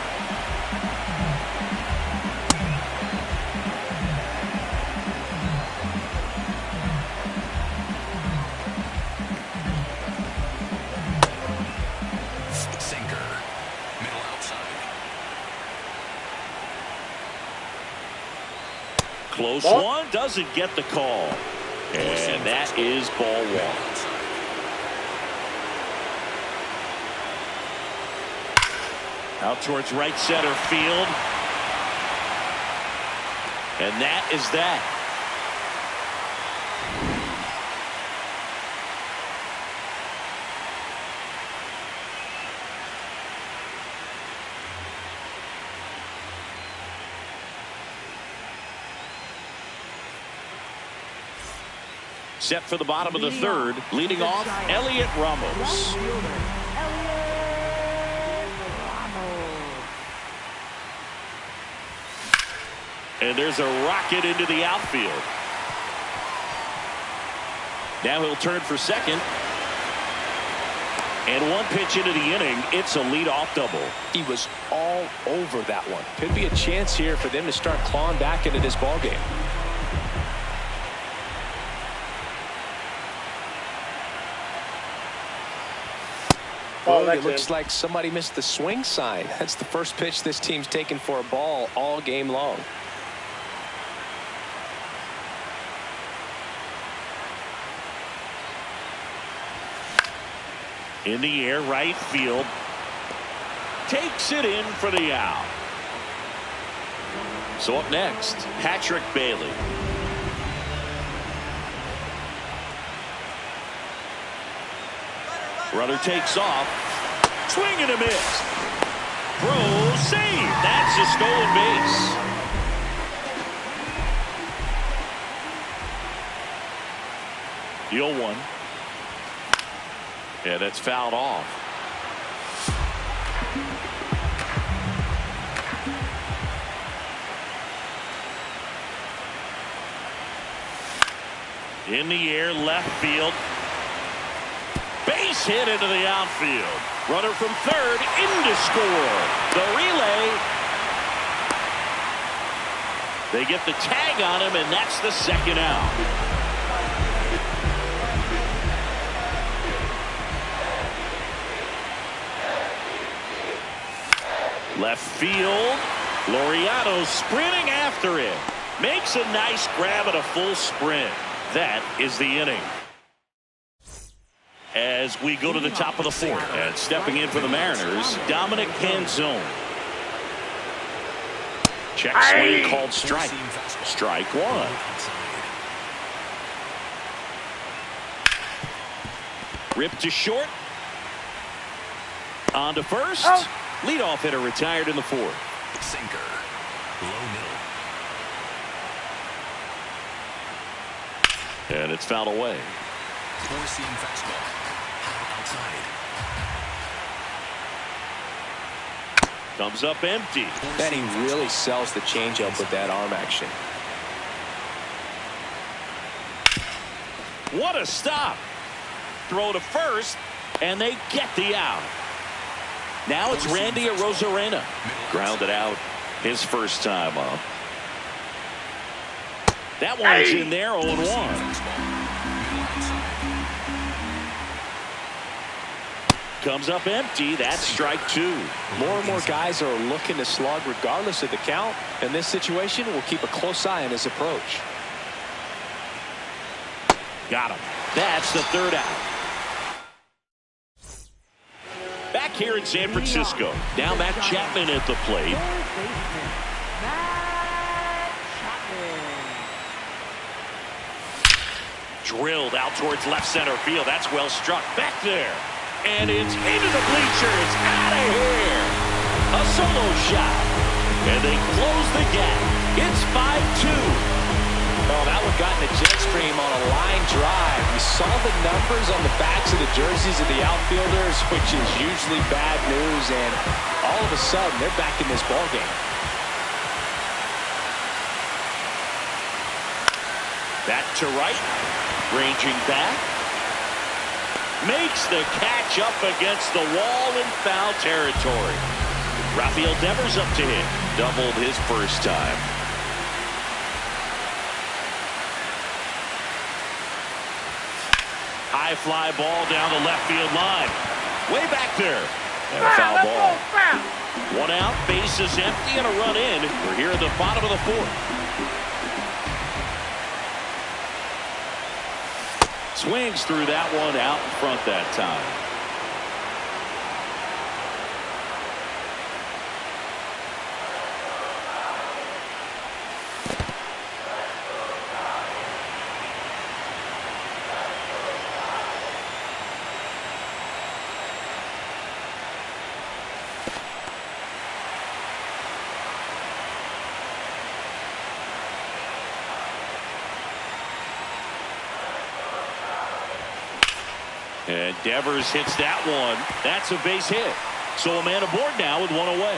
Sinker. Middle outside. Close Ball. one, doesn't get the call. And that is ball 1. Out towards right center field. And that is that. Set for the bottom of the third. Leading off, Elliot Ramos. And there's a rocket into the outfield. Now he'll turn for second. And 1 pitch into the inning, it's a leadoff double. He was all over that one. Could be a chance here for them to start clawing back into this ball game. Oh, It that's looks in. like somebody missed the swing sign. That's the first pitch this team's taken for a ball all game long. In the air, right field. Takes it in for the out. So up next, Patrick Bailey. Runner takes off. Swing and a miss. Throw, save. That's a stolen base. The 0-1. Yeah, that's fouled off. In the air, left field. Base hit into the outfield. Runner from third in to score. The relay. They get the tag on him, and that's the second out. Left field. Laureano sprinting after it. Makes a nice grab at a full sprint. That is the inning. As we go to the top of the fourth, and stepping in for the Mariners, Dominic Canzone. Check swing called strike. Strike 1. Ripped to short. On to first. Leadoff hitter retired in the fourth. Sinker. Low middle. And it's fouled away. Four-seam fastball. High outside. Comes up empty. And he really sells the changeup with that arm action. What a stop. Throw to first, and they get the out. Now it's Randy Arozarena. Grounded out his first time up. That one's in there, 0-1. Comes up empty. That's strike two. More and more guys are looking to slug regardless of the count. In this situation, we'll keep a close eye on his approach. Got him. That's the third out. Back here in San Francisco. Now Matt Chapman at the plate. Drilled out towards left center field. That's well struck. Back there. And it's into the bleachers. Out of here. A solo shot. And they close the gap. It's 5-2. Oh, that one got in the jet stream on a line drive. We saw the numbers on the backs of the jerseys of the outfielders, which is usually bad news, and all of a sudden they're back in this ballgame. That to right. Ranging back. Makes the catch up against the wall in foul territory. Rafael Devers up to hit. Doubled his first time. High fly ball down the left field line. Way back there. And a foul ball. One out, bases empty, and a run in. We're here at the bottom of the fourth. Swings through that one out in front that time. And Devers hits that one. That's a base hit. So a man aboard now with one away.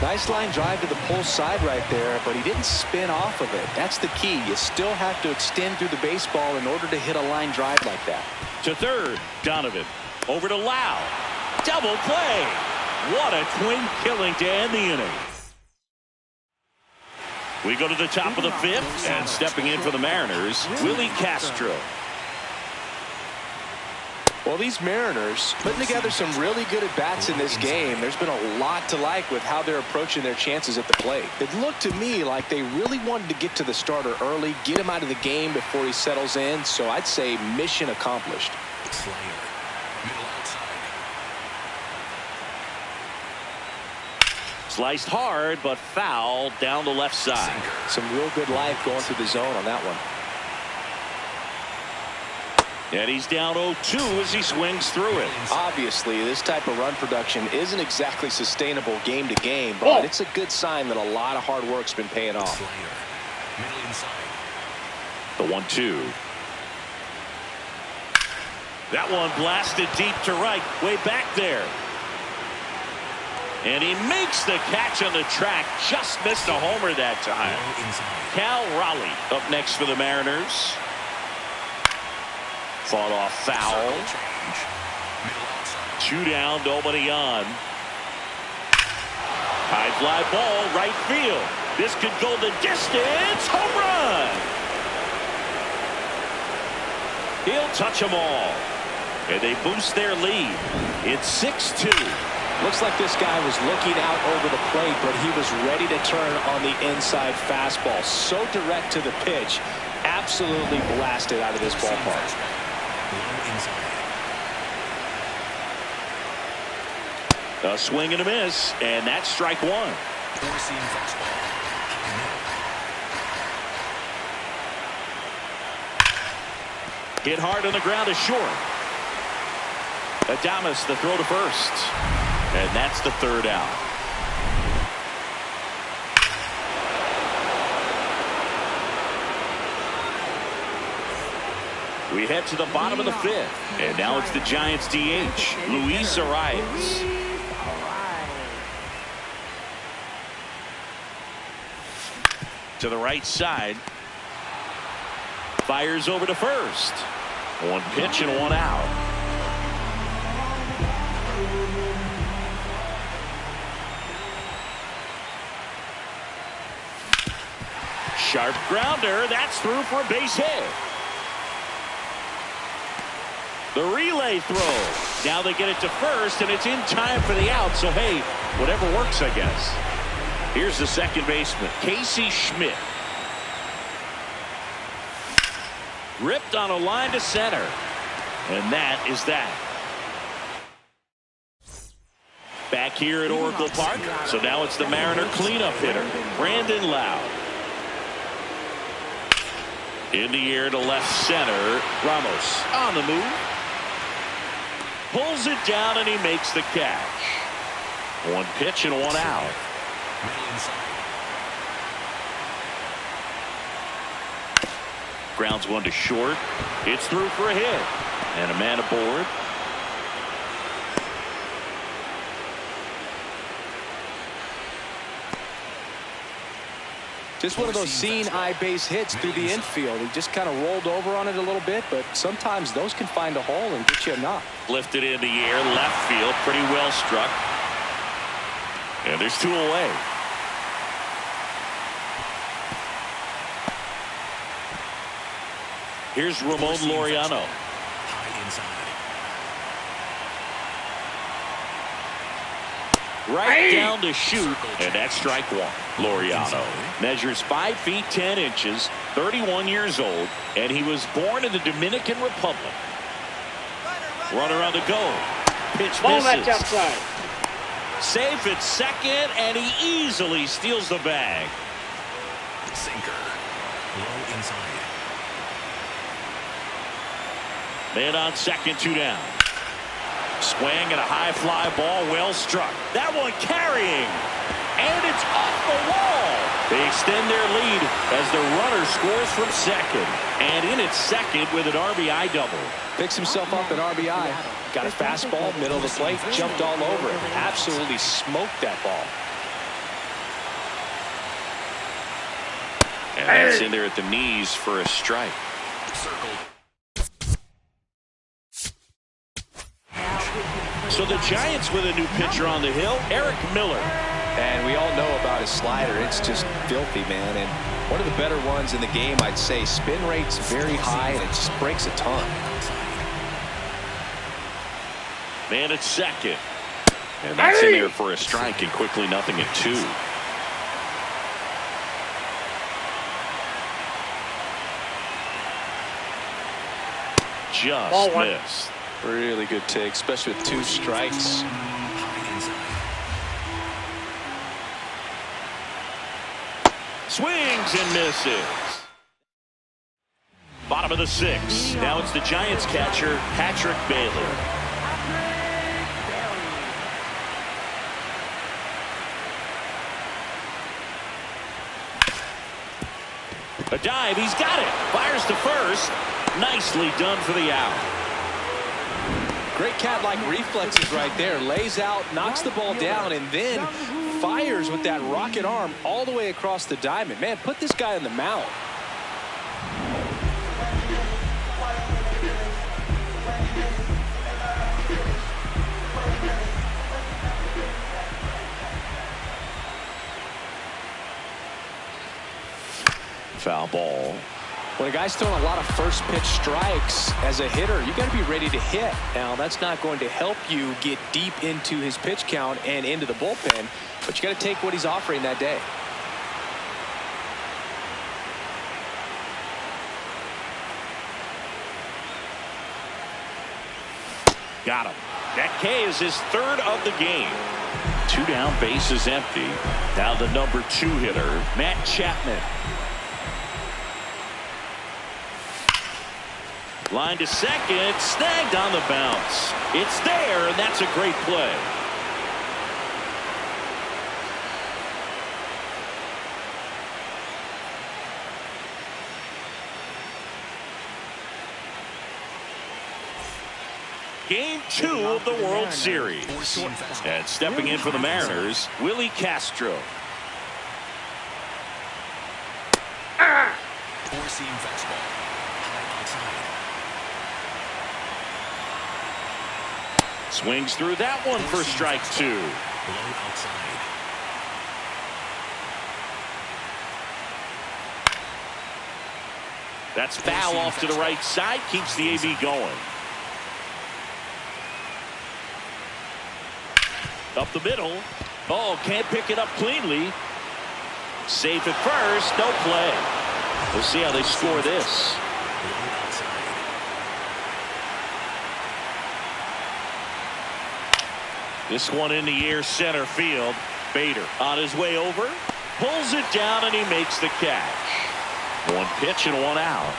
Nice line drive to the pull side right there, but he didn't spin off of it. That's the key. You still have to extend through the baseball in order to hit a line drive like that. To third, Donovan. Over to Lau. Double play. What a twin killing to end the inning. We go to the top of the fifth, and stepping in for the Mariners, Willie Castro. Well, these Mariners putting together some really good at-bats in this game. There's been a lot to like with how they're approaching their chances at the plate. It looked to me like they really wanted to get to the starter early, get him out of the game before he settles in. So I'd say mission accomplished. Slayer. Middle outside. Sliced hard, but foul down the left side. Some real good life going through the zone on that one. And he's down 0-2 as he swings through it. Obviously, this type of run production isn't exactly sustainable game to game, but it's a good sign that a lot of hard work's been paying off. Slayer. Middle inside. The 1-2. That one blasted deep to right, way back there. And he makes the catch on the track. Just missed a homer that time. Cal Raleigh up next for the Mariners. Fought off foul. 2 down, nobody on. High fly ball, right field. This could go the distance. Home run. He'll touch them all. And they boost their lead. It's 6-2. Looks like this guy was looking out over the plate, but he was ready to turn on the inside fastball. So direct to the pitch. Absolutely blasted out of this ballpark. A swing and a miss, and that's strike one. Four-seam fastball. Hit hard on the ground is short. Adames the throw to first. And that's the third out. We head to the bottom of the fifth. And now it's the Giants DH, Luis Arias. To the right side. Fires over to first. One pitch and one out. Sharp grounder. That's through for a base hit. The relay throw. Now they get it to first, and it's in time for the out. So, hey, whatever works, I guess. Here's the second baseman, Casey Schmidt. Ripped on a line to center. And that is that. Back here at Oracle Park. So now it's the Mariner cleanup hitter, Brandon Lowe. In the air to left center. Ramos on the move. Pulls it down and he makes the catch. One pitch and one out. Grounds one to short. It's through for a hit. And a man aboard. Just one of those seeing eye base hits through the infield. He just kind of rolled over on it a little bit, but sometimes those can find a hole and get you a knock. Lifted in the air, left field, pretty well struck. And there's two away. Here's Ramon Laureano. Right down to shoot, and that's strike one. Laureano measures 5 feet 10 inches, 31 years old, and he was born in the Dominican Republic. Runner on the go. Pitch Ball misses. that's outside. Safe at second, and he easily steals the bag. Sinker. Low inside. Man on second, 2 down. Swing and a high fly ball, well struck. That one carrying, and it's off the wall. They extend their lead as the runner scores from second, and in at second with an RBI double. Picks himself up an RBI. Got a fastball, middle of the plate, jumped all over it. Absolutely smoked that ball. And that's in there at the knees for a strike. Circled. So the Giants with a new pitcher on the hill, Eric Miller. And we all know about his slider. It's just filthy, man. And one of the better ones in the game, I'd say. Spin rate's very high, and it just breaks a ton. Man at second. And that's in there for a strike, and quickly 0-2. Just missed. Really good take, especially with 2 strikes. Swings and misses. Bottom of the 6th. Now it's the Giants catcher, Patrick Bailey. A dive, he's got it. Fires to first. Nicely done for the out. Great cat-like reflexes right there. Lays out, knocks the ball down, and then fires with that rocket arm all the way across the diamond. Man, put this guy on the mound. Foul ball. When a guy's throwing a lot of first pitch strikes as a hitter, you got to be ready to hit. Now, that's not going to help you get deep into his pitch count and into the bullpen, but you got to take what he's offering that day. Got him. That K is his 3rd of the game. 2 down, base is empty. Now the number 2 hitter, Matt Chapman. Line to second, snagged on the bounce. It's there, and that's a great play. Game 2 of the World Series. And stepping in for the Mariners, Willie Castro. Four-seam fastball. High outside. Swings through that one for strike 2. Low outside. That's foul off to the right side. Keeps the AB going. Up the middle. Oh, can't pick it up cleanly. Safe at first. No play. We'll see how they score this. This one in the air, center field. Bader on his way over. Pulls it down, and he makes the catch. One pitch and one out.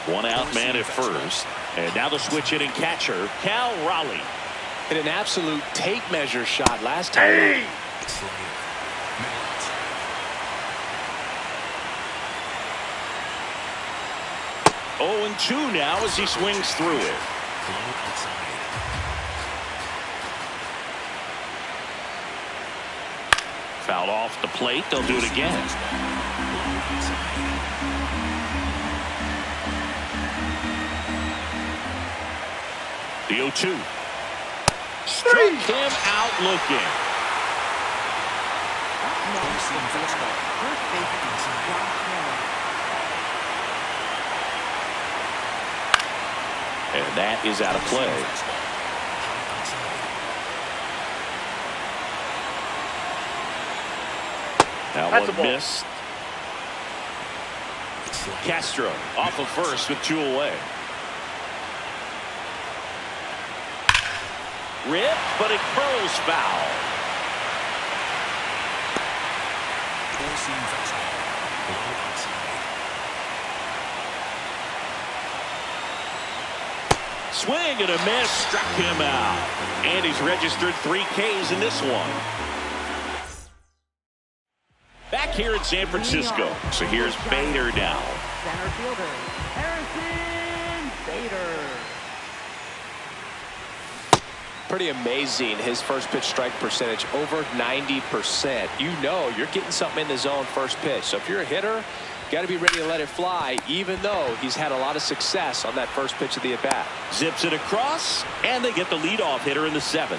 One out man at first. And now the switch hitting catcher, Cal Raleigh. Hit an absolute tape measure shot last time. Hey! 0-2 now as he swings through it. Fouled off the plate. They'll do it again. The 0-2. Struck him out looking. And that is out of play. Now That's one a ball. missed. Castro off of first with 2 away. Rip, but it curls foul. Swing and a miss, struck him out. And he's registered 3 Ks in this one. Back here in San Francisco. So here's Bader now. Center fielder, Harrison Bader. Pretty amazing, his first pitch strike percentage over 90%. You know you're getting something in the zone first pitch. So if you're a hitter, got to be ready to let it fly, even though he's had a lot of success on that first pitch of the at-bat. Zips it across, and they get the leadoff hitter in the 7th.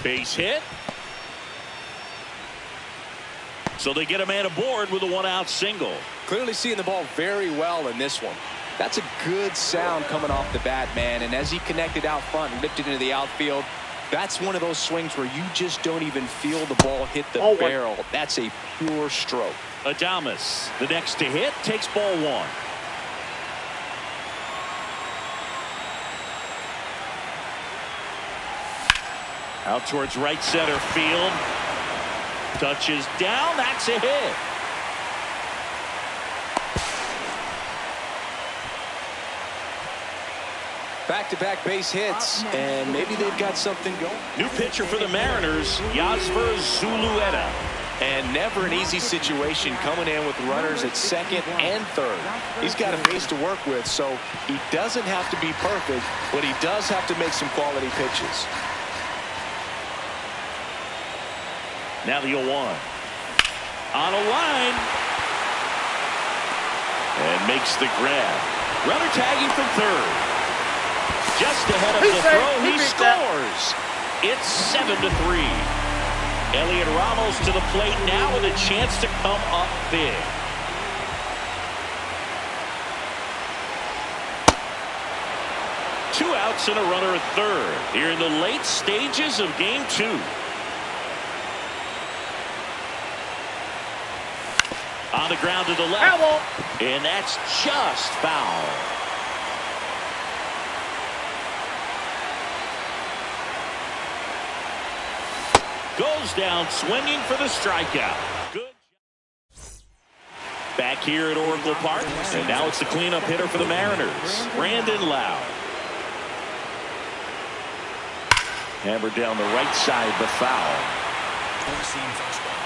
Base hit. So they get a man aboard with a 1-out single. Clearly seeing the ball very well in this one. That's a good sound coming off the bat, man. And as he connected out front and lifted into the outfield, that's one of those swings where you just don't even feel the ball hit the barrel. That's a pure stroke. Adames, the next to hit, takes ball 1. Out towards right center field. Touches down. That's a hit. Back-to-back base hits, and maybe they've got something going. New pitcher for the Mariners, Yasver Zulueta. And never an easy situation coming in with runners at second and third. He's got a base to work with, so he doesn't have to be perfect, but he does have to make some quality pitches. Now the 0-1. On a line. And makes the grab. Runner tagging from third. Just ahead of the throw, he scores. It's 7-3. Elliot Ramos to the plate now with a chance to come up big. Two outs and a runner at third here in the late stages of game 2. On the ground to the left. And that's just foul. Goes down swinging for the strikeout. Good. Back here at Oracle Park. And now it's the cleanup hitter for the Mariners, Brandon Lowe. Hammered down the right side, but foul. Four-seam fastball.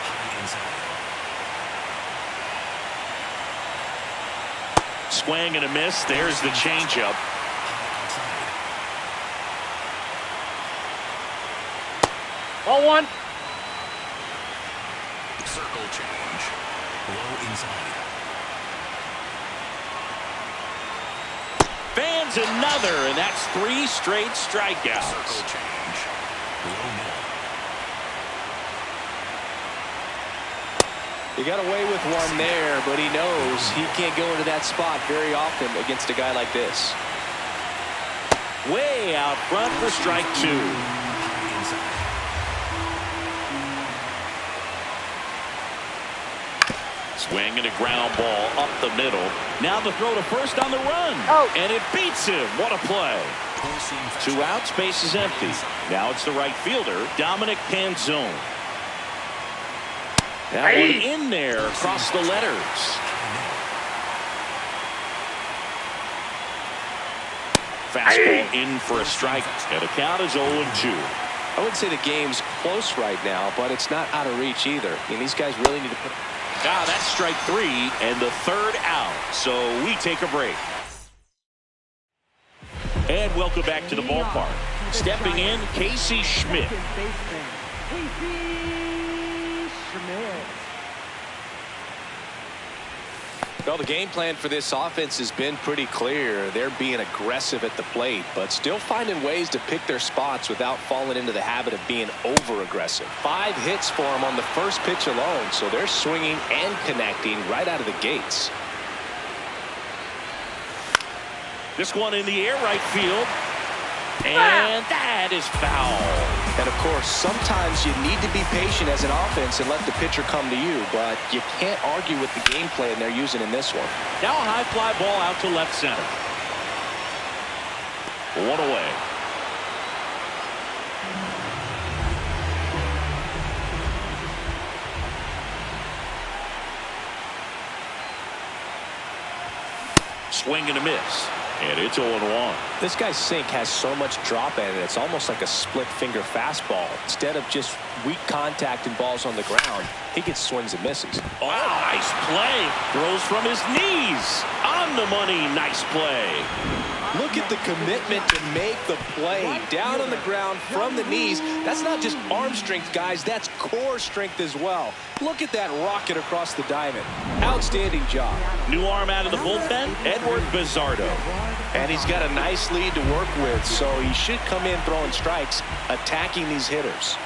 High inside. Swing and a miss. There's the changeup. Ball one. Circle change. Low inside. Fans another, and that's 3 straight strikeouts. Circle change. Low middle. He got away with one there, but he knows he can't go into that spot very often against a guy like this. Way out front for strike 2. High inside. Swing and a ground ball up the middle. Now the throw to first on the run. Out. And it beats him. What a play. Four-seam 2 fastball. outs, base is empty. Now it's the right fielder, Dominic Panzone. That one in there across the letters. Fastball in for a strike. And the count is 0-2. I would say the game's close right now, but it's not out of reach either. I mean, these guys really need to put... Now that's strike 3 and the 3rd out. So we take a break. And welcome back to the ballpark. Stepping in, Casey Schmidt. Well, the game plan for this offense has been pretty clear. They're being aggressive at the plate, but still finding ways to pick their spots without falling into the habit of being over-aggressive. 5 hits for them on the first pitch alone, so they're swinging and connecting right out of the gates. This one in the air, right field. And that is foul. And, of course, sometimes you need to be patient as an offense and let the pitcher come to you, but you can't argue with the game plan they're using in this one. Now a high fly ball out to left center. 1 away. Swing and a miss. And it's 0-1. This guy's sink has so much drop in it, it's almost like a split-finger fastball. Instead of just weak contact and balls on the ground, he gets swings and misses. Oh, nice play. Throws from his knees. On the money. Nice play. Look at the commitment to make the play. Down on the ground from the knees. That's not just arm strength, guys. That's core strength as well. Look at that rocket across the diamond. Outstanding job. New arm out of the bullpen, Edward Bizzardo. And he's got a nice lead to work with, so he should come in throwing strikes, attacking these hitters.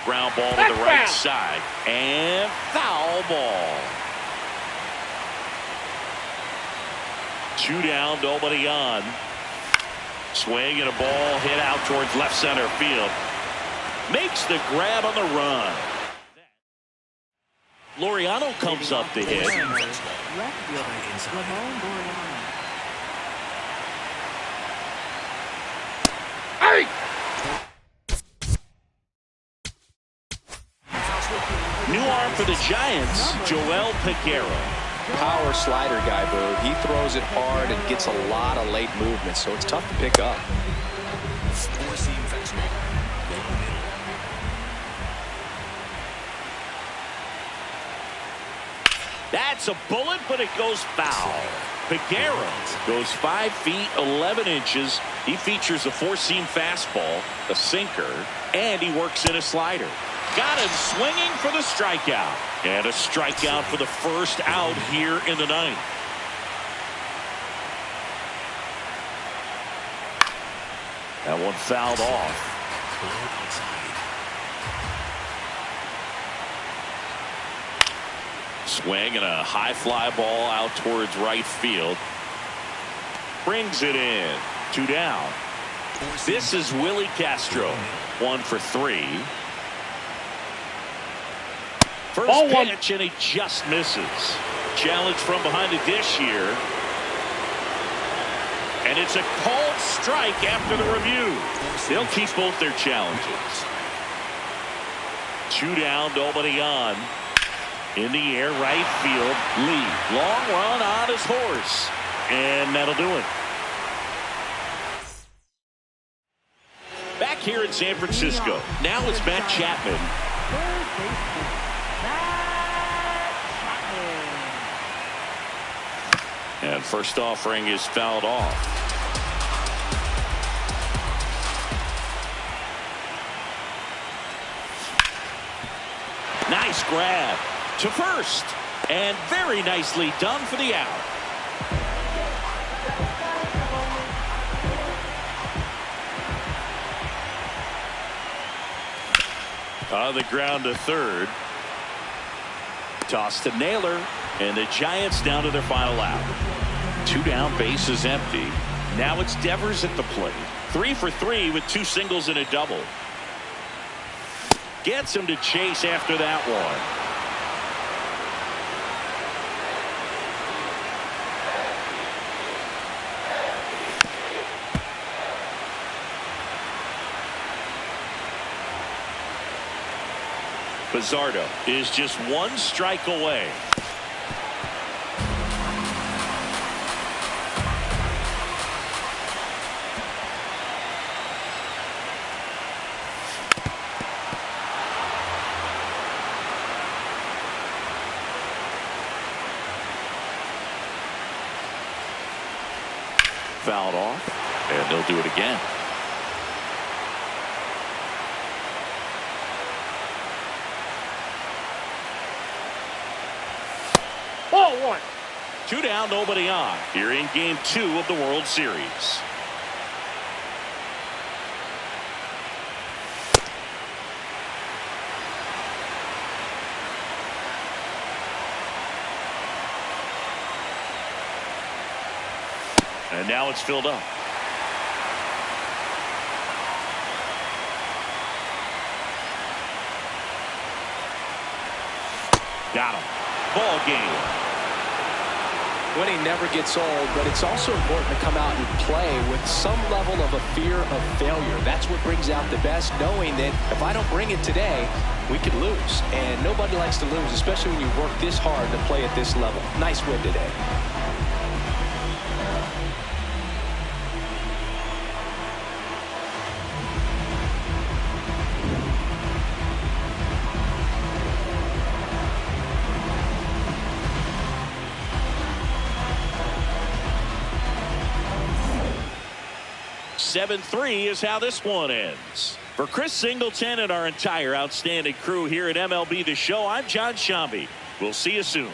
Ground ball to the right side. And foul ball. 2 down, nobody on. Swing and a ball hit out towards left center field. Makes the grab on the run. Laureano comes up to hit. Hey! New arm for the Giants, Joel Peguero. Power slider guy, Bird. He throws it hard and gets a lot of late movement, so it's tough to pick up. Four-seam fastball. Low middle. That's a bullet, but it goes foul. Peguero goes 5 feet 11 inches. He features a 4-seam fastball, a sinker, and he works in a slider. Got him swinging for the strikeout. And a strikeout for the first out here in the ninth. That one fouled off. Low outside. Swing and a high fly ball out towards right field. Brings it in. 2 down. This is Willie Castro. 1 for 3. First pitch, and he just misses. Challenge from behind the dish here. And it's a called strike after the review. They'll keep both their challenges. 2 down, nobody on. In the air, right field. Lee, long run on his horse. And that'll do it. Back here in San Francisco. Now it's Matt Chapman. Third baseman, Matt Chapman. And first offering is fouled off. Nice grab to first. And very nicely done for the out. On the ground to third. Toss to Naylor. And the Giants down to their final out. 2 down, base is empty. Now it's Devers at the plate. 3 for 3 with 2 singles and a double. Gets him to chase after that one. Bizzardo is just 1 strike away. Fouled off, and they'll do it again. Ball 1. 2 down, nobody on. Here in Game 2 of the World Series. And now it's filled up. Got him. Ball game. Winning never gets old, but it's also important to come out and play with some level of a fear of failure. That's what brings out the best, knowing that if I don't bring it today, we could lose. And nobody likes to lose, especially when you work this hard to play at this level. Nice win today. (7-3) is how this one ends. For Chris Singleton and our entire outstanding crew here at MLB The Show, I'm John Shambi. We'll see you soon.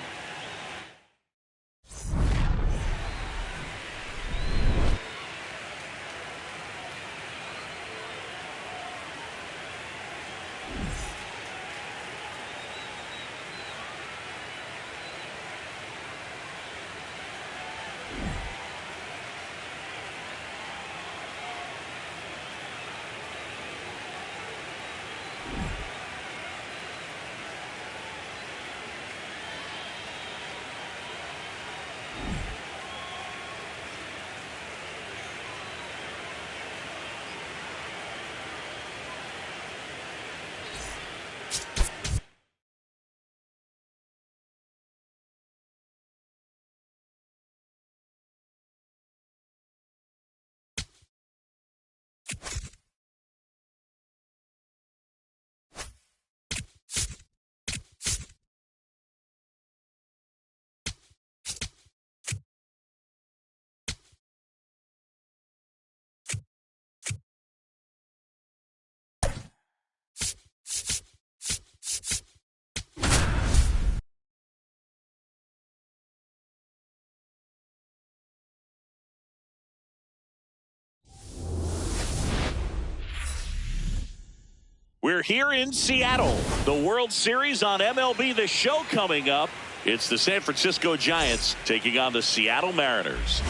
We're here in Seattle. The World Series on MLB The Show coming up. It's the San Francisco Giants taking on the Seattle Mariners.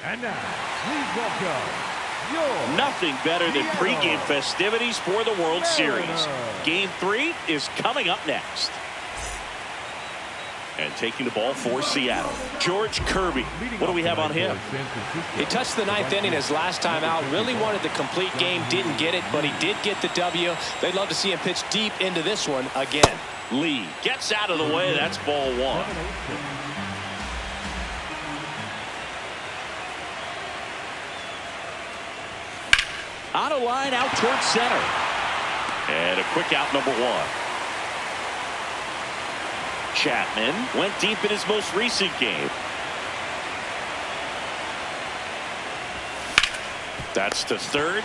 And now, please welcome your Nothing better than pregame festivities for the World Series. Game 3 is coming up next. And taking the ball for Seattle, George Kirby. What do we have on him? He touched the ninth inning his last time out. Really wanted the complete game. Didn't get it, but he did get the W. They'd love to see him pitch deep into this one again. Lee gets out of the way. That's ball one. On a line out towards center. And a quick out, number one. Chapman went deep in his most recent game. That's to third.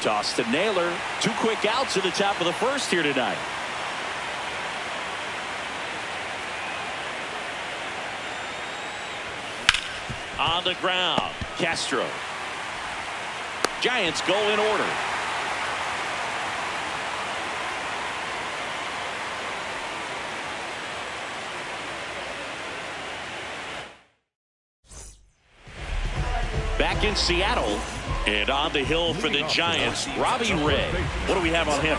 Toss to Naylor. 2 quick outs at the top of the first here tonight. On the ground, Castro. Giants go in order. Back in Seattle, and on the hill for the Giants, Robbie Ray. What do we have on him?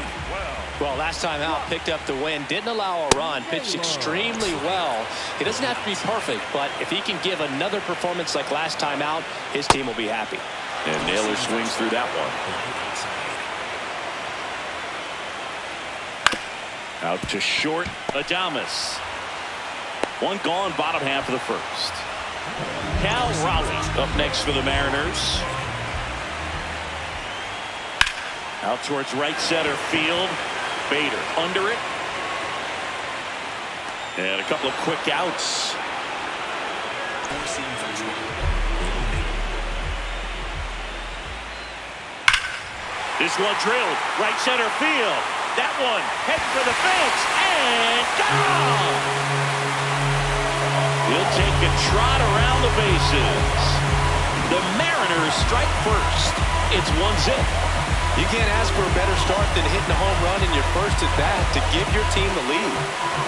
Well, last time out, picked up the win, didn't allow a run, pitched extremely well. He doesn't have to be perfect, but if he can give another performance like last time out, his team will be happy. And Naylor swings through that one. Out to short, Adames. One gone, bottom half of the first. Cal Raleigh up next for the Mariners. Out towards right center field. Bader under it. And a couple of quick outs. This one drilled right center field. That one heading for the fence and gone. He'll take a trot around the bases. The Mariners strike first. It's 1-0. You can't ask for a better start than hitting a home run in your first at bat to give your team the lead.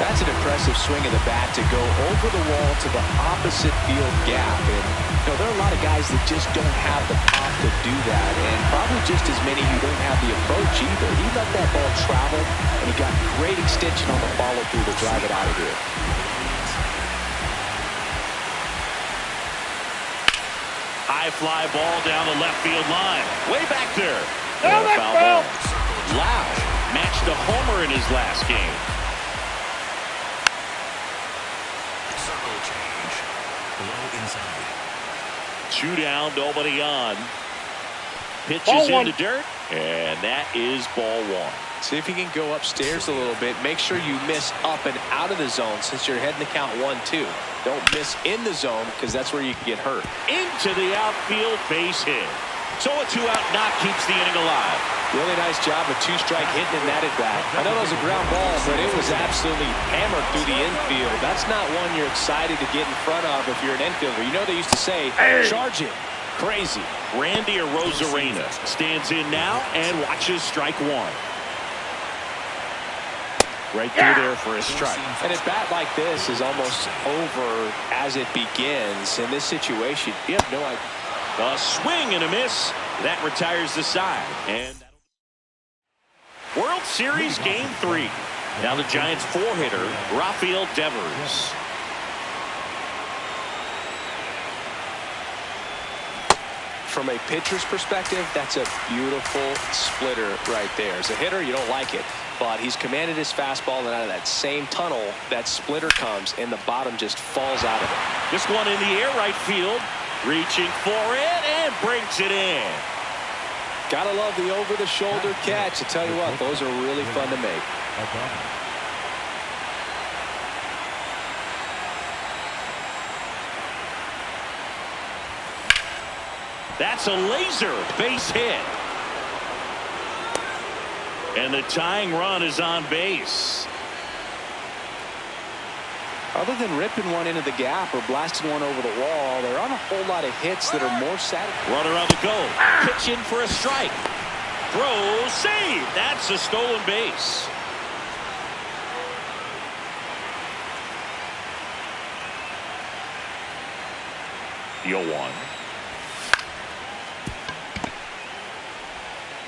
That's an impressive swing of the bat to go over the wall to the opposite field gap. And you know, there are a lot of guys that just don't have the pop to do that, and probably just as many who don't have the approach either. He let that ball travel, and he got great extension on the follow-through to drive it out of here. High fly ball down the left field line. Way back there. Foul ball. Loud matched a homer in his last game. Circle change. Low inside. 2 down, nobody on. Pitches Ball in one. the dirt, and that is ball one. See if you can go upstairs a little bit. Make sure you miss up and out of the zone since you're heading to count 1-2. Don't miss in the zone because that's where you can get hurt. Into the outfield, base hit. So a 2-out knock keeps the inning alive. Really nice job of 2-strike hitting in that at bat. I know it was a ground ball, but it was absolutely hammered through the infield. That's not one you're excited to get in front of if you're an infielder. You know they used to say, charge it. Crazy. Randy Arozarena stands in now and watches strike one. Right through there for a strike. And a bat like this is almost over as it begins. In this situation, you have no idea. A swing and a miss. That retires the side. And World Series Game 3. Now the Giants 4-hitter, Rafael Devers. From a pitcher's perspective, that's a beautiful splitter right there. As a hitter, you don't like it, but he's commanded his fastball, and out of that same tunnel, that splitter comes, and the bottom just falls out of it. This one in the air, right field. Reaching for it and brings it in. Gotta love the over-the-shoulder catch. I tell you what, those are really fun to make. That's a laser base hit. And the tying run is on base. Other than ripping one into the gap or blasting one over the wall, there aren't a whole lot of hits that are more satisfying. Runner on the go. Pitch in for a strike. Throw, save. That's a stolen base. Yo one.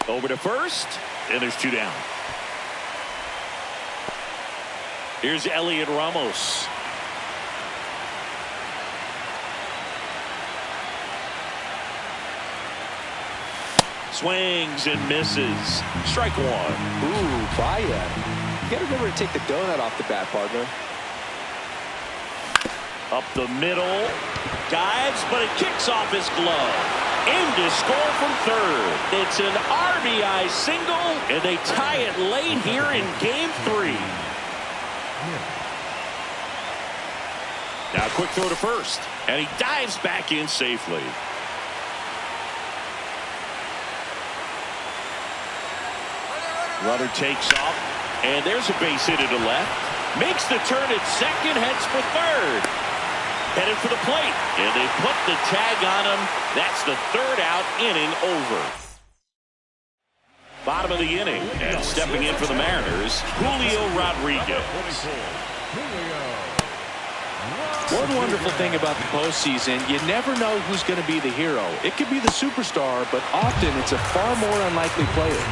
Over to first, and there's 2 down. Here's Elliot Ramos. Swings and misses. Strike one. Ooh, via. You got to remember to take the donut off the bat, partner. Up the middle. Dives, but it kicks off his glove. In to score from third. It's an RBI single, and they tie it late here in Game 3. Now quick throw to first, and he dives back in safely. Runner takes off, and there's a base hit to left. Makes the turn at second, heads for third. Headed for the plate, and they put the tag on him. That's the third out, inning over. Bottom of the inning, and stepping in for the Mariners, Julio Rodriguez. One wonderful thing about the postseason, you never know who's going to be the hero. It could be the superstar, but often it's a far more unlikely player.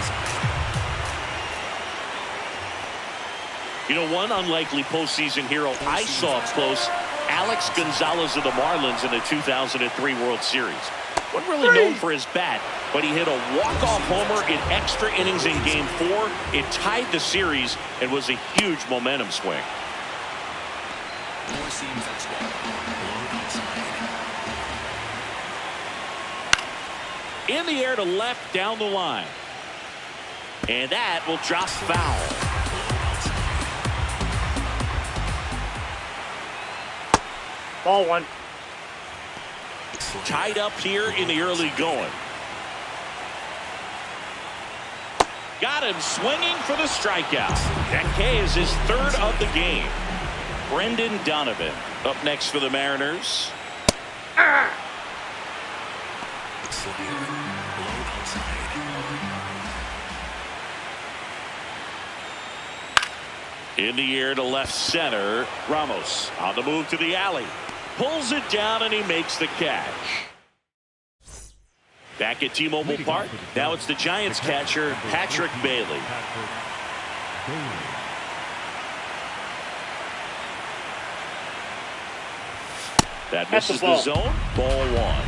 You know, one unlikely postseason hero I saw up close, Alex Gonzalez of the Marlins in the 2003 World Series. Wasn't really known for his bat, but he hit a walk-off homer in extra innings in Game 4. It tied the series and was a huge momentum swing. In the air to left down the line. And that will drop foul. Ball one. Tied up here in the early going. Got him swinging for the strikeout. That K is his third of the game. Brendan Donovan up next for the Mariners. In the air to left center. Ramos on the move to the alley. Pulls it down and he makes the catch. Back at T-Mobile Park. Now it's the Giants catcher, Patrick Bailey. That misses the zone. Ball one.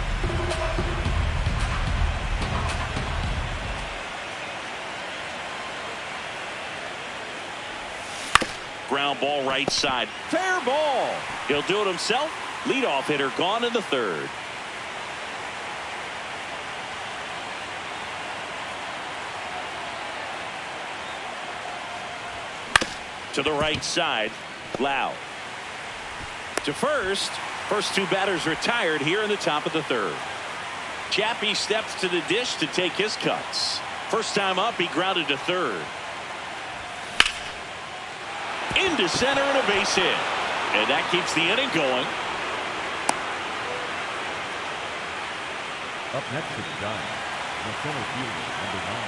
Ground ball right side. Fair ball. He'll do it himself. Leadoff hitter gone in the third. To the right side. Lau. To first. First two batters retired here in the top of the third. Chappie steps to the dish to take his cuts. First time up, he grounded to third. Into center and a base hit. And that keeps the inning going. Up next is the Giants. The center fielder, number 9,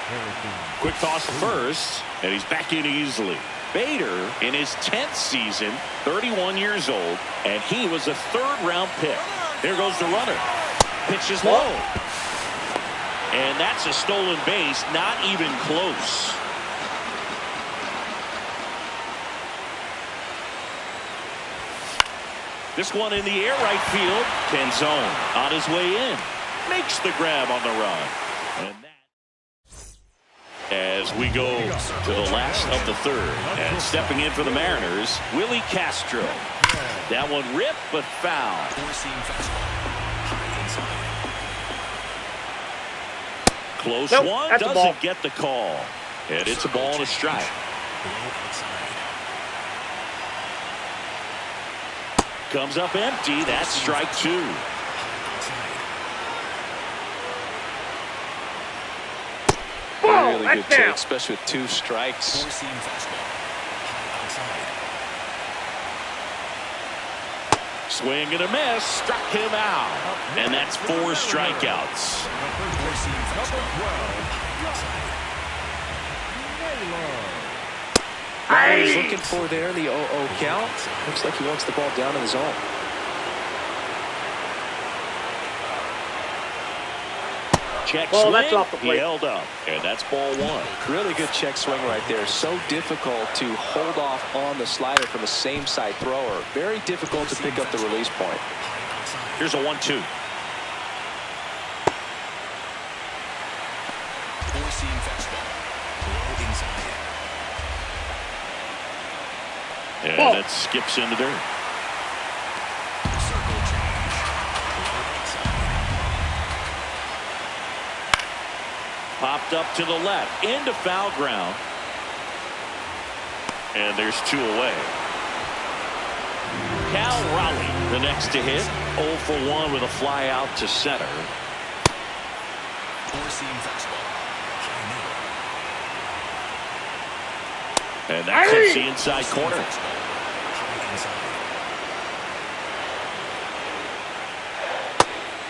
Harrison. Quick toss to first, and he's back in easily. Bader in his 10th season, 31 years old, and he was a third-round pick. There goes the runner. Pitch is low. And that's a stolen base, not even close. This one in the air right field. Canzone on his way in. Makes the grab on the run. And that, as we go to the last of the third. And stepping in for the Mariners, Willie Castro. That one ripped but foul. Close one. Doesn't get the call. And it's a ball and a strike. Comes up empty. That's strike two. Really good take, especially with two strikes. Swing and a miss. Struck him out. And that's 4 strikeouts. What he's looking for there, the 0-0 count. Looks like he wants the ball down in the zone. Check Well, swing. that's off the He plate. held up, and that's ball one. Really good check swing right there. So difficult to hold off on the slider from a same side thrower. Very difficult to pick up the release point. Here's a 1-2. Four-seam fastball. Low inside. And Ball. it skips in the dirt. Circle change. Low outside. Popped up to the left, into foul ground. And there's 2 away. Cal Raleigh, the next to hit. 0 for 1 with a fly out to center. Four-seam fastball. High middle. And that clips the inside corner. Fastball. High inside.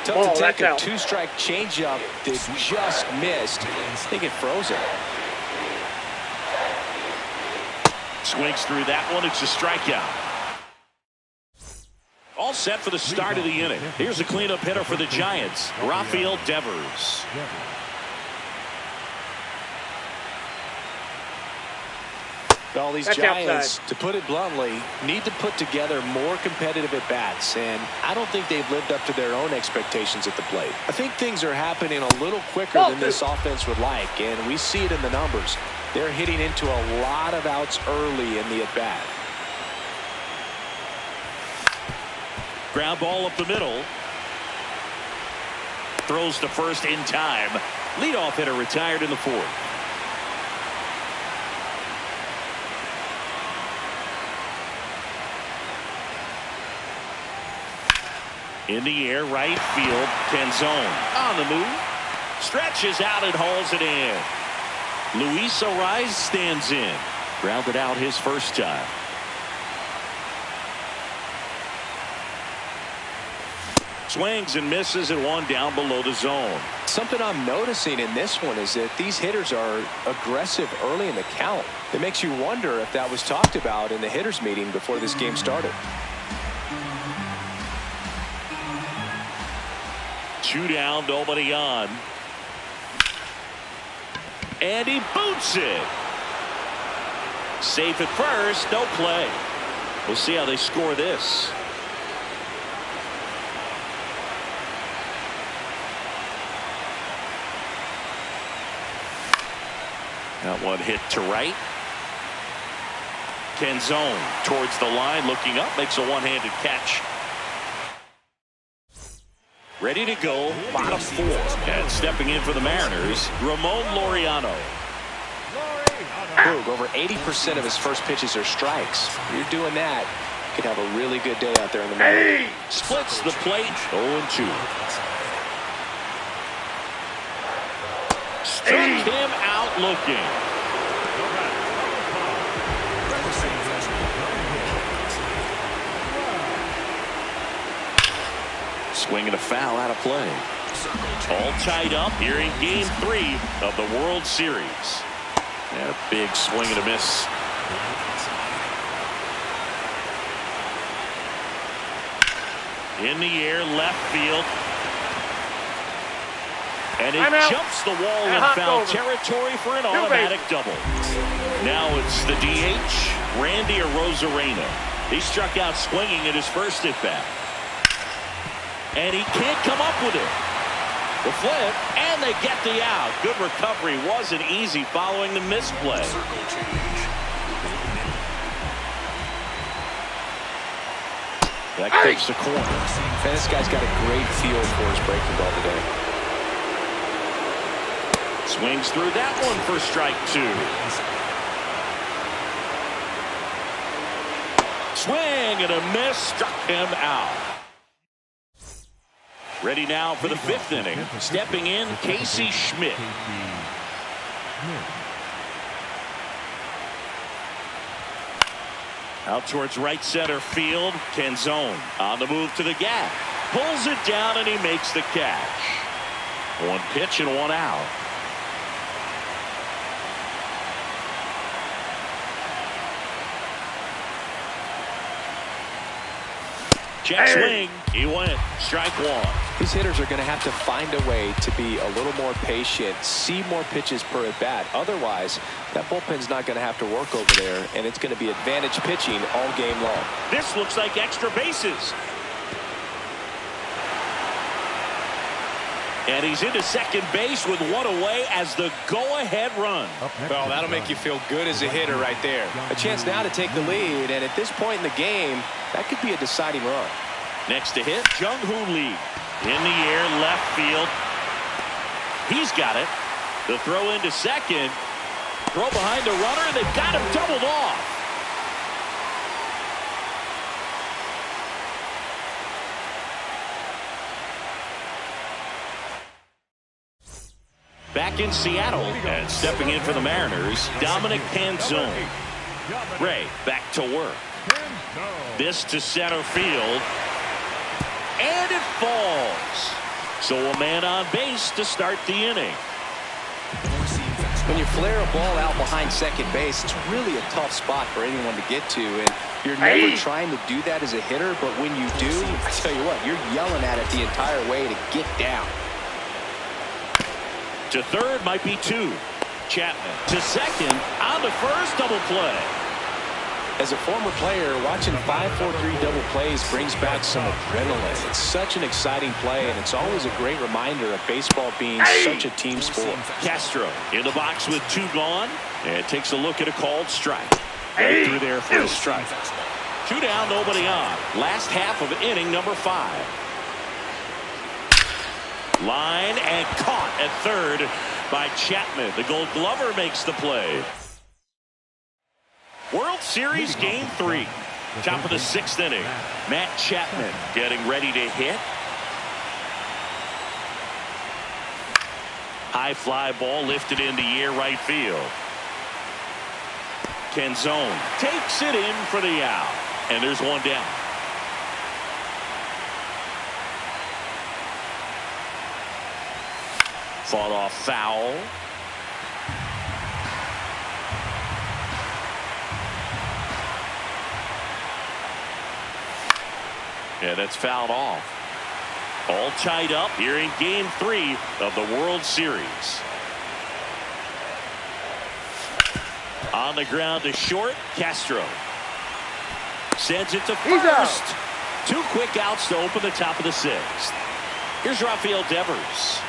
Tough Ball, to take that's a out. 2-strike changeup that just missed. I think it froze it. Swings through that one. It's a strikeout. All set for the start of the inning. Here's a cleanup hitter for the Giants, Rafael Devers. Well, these That's Giants, outside. to put it bluntly, need to put together more competitive at-bats, and I don't think they've lived up to their own expectations at the plate. I think things are happening a little quicker than this offense would like, and we see it in the numbers. They're hitting into a lot of outs early in the at-bat. Ground ball up the middle. Throws to first in time. Leadoff hitter retired in the 4th. In the air, right field. Canzone on the move. Stretches out and hauls it in. Luis Ariz stands in. Grounded out his first time. Swings and misses at 1 down below the zone. Something I'm noticing in this one is that these hitters are aggressive early in the count. It makes you wonder if that was talked about in the hitters meeting before this game started. 2 down, nobody on. And he boots it. Safe at first, no play. We'll see how they score this. That one hit to right. Canzone towards the line, looking up, makes a one-handed catch. Ready to go, bottom 4. And stepping in for the Mariners, Ramon Laureano. Boog, over 80% of his first pitches are strikes. You're doing that, you could have a really good day out there in the mound. Splits the plate, 0-2. Struck him out looking. Swinging a foul out of play. All tied up here in Game 3 of the World Series. And a big swing and a miss. In the air, left field. And it jumps the wall in foul territory for an automatic double. Now it's the DH, Randy Arozarena. He struck out swinging at his first at bat. And he can't come up with it. The flip, and they get the out. Good recovery. Wasn't easy following the misplay. That clips the corner. And this guy's got a great feel for his breaking ball today. Swings through that one for strike 2. Swing and a miss. Struck him out. Ready now for the 5th inning. Stepping in, Casey Schmidt. Out towards right center field. Canzone on the move to the gap. Pulls it down and he makes the catch. 1 pitch and 1 out. Check swing. He went. Strike one. These hitters are going to have to find a way to be a little more patient, see more pitches per at bat. Otherwise, that bullpen's not going to have to work over there, and it's going to be advantage pitching all game long. This looks like extra bases. And he's into second base with one away as the go-ahead run. Well, that'll make you feel good as a hitter right there. A chance now to take the lead, and at this point in the game, that could be a deciding run. Next to hit, Jung-Hoo Lee. In the air, left field. He's got it. The throw into second. Throw behind the runner, and they've got him doubled off. Back in Seattle, and stepping in for the Mariners, Dominic Canzone. Ray back to work. This to center field. And it falls. So a man on base to start the inning. When you flare a ball out behind second base, it's really a tough spot for anyone to get to. And you're never trying to do that as a hitter, but when you do, I tell you what, you're yelling at it the entire way to get down. To third might be two. Chapman to second on the first double play. As a former player, watching 5-4-3 double plays brings back some adrenaline. It's such an exciting play, and it's always a great reminder of baseball being such a team sport. Castro in the box with two gone, and takes a look at a called strike. Right through there for a strike. Two down, nobody on. Last half of inning number 5. Line and caught at third by Chapman. The Gold Glover makes the play. World Series Game 3. Top of the 6th inning. Matt Chapman getting ready to hit. High fly ball lifted in the air right field. Canzone takes it in for the out. And there's one down. Fought off foul. Yeah, that's fouled off. All tied up here in Game 3 of the World Series. On the ground to short, Castro. Sends it to first. 2 quick outs to open the top of the 6th. Here's Rafael Devers.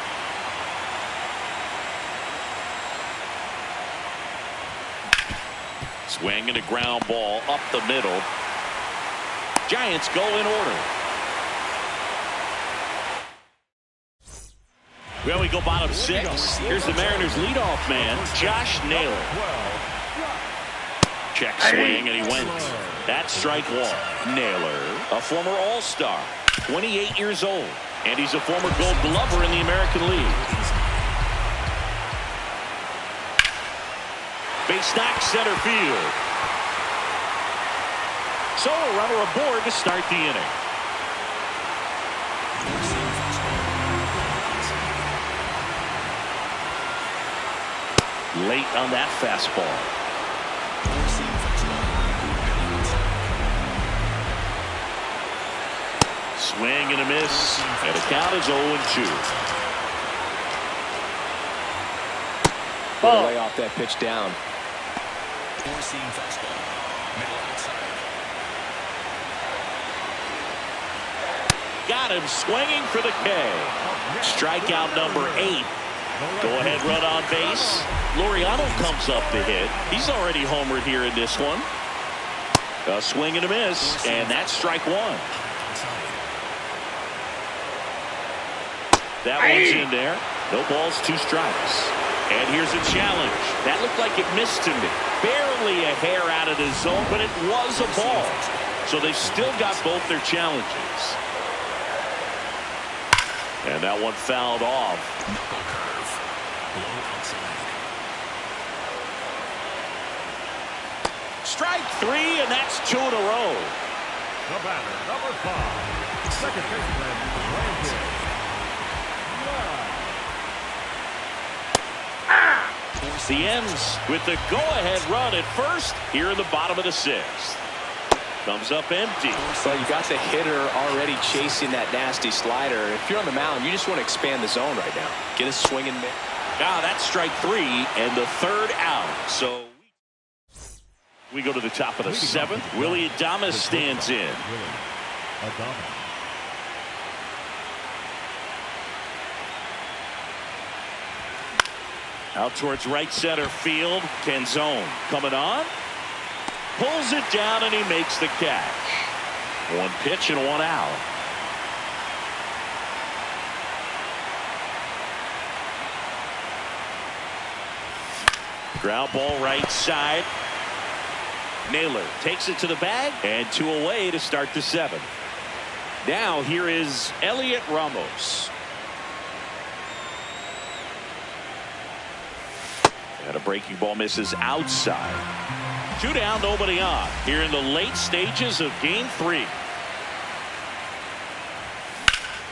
Swing and a ground ball up the middle. Giants go in order. Well, we go bottom 6. Here's the Mariners leadoff man, Josh Naylor. Check swing, and he went. That's strike one. Naylor, a former All-Star, 28 years old, and he's a former Gold Glover in the American League. Base knock center field. So a runner aboard to start the inning. Late on that fastball. Swing and a miss, and the count is 0-2. Gonna lay off that pitch down. Four-seam fastball, middle outside. Got him swinging for the K. Strikeout number 8. Go-ahead run on base. Laureano comes up to hit. He's already homered here in this one. A swing and a miss, and that's strike one. That one's in there. No balls, 2 strikes. And here's a challenge. That looked like it missed him. Barely a hair out of the zone, but it was a ball. So they've still got both their challenges. And that one fouled off. Knuckle curve, low outside. Strike 3, and that's 2 in a row. The batter, number 5, second baseman, Rankin. The ends with the go-ahead run at first here in the bottom of the 6th. Comes up empty. So you got the hitter already chasing that nasty slider. If you're on the mound, you just want to expand the zone right now. Get a swing and miss. Now that's strike 3 and the third out. So we go to the top of the 7th. Willie Adames stands in. Out towards right center field. Canzone coming on. Pulls it down and he makes the catch. 1 pitch and 1 out. Ground ball right side. Naylor takes it to the bag and 2 away to start the 7th. Now here is Elliot Ramos. And a breaking ball misses outside. 2 down, nobody on. Here in the late stages of game 3.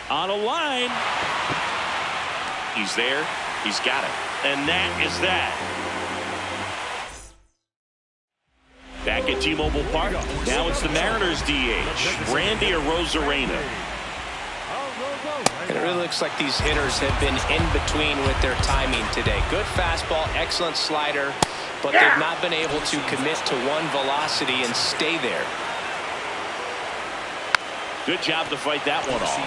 On a line. He's there. He's got it. And that is that. Back at T-Mobile Park. Now it's the Mariners DH, Randy Arozarena. And it really looks like these hitters have been in between with their timing today. Good fastball, excellent slider, but they've not been able to commit to one velocity and stay there. Good job to fight that one off.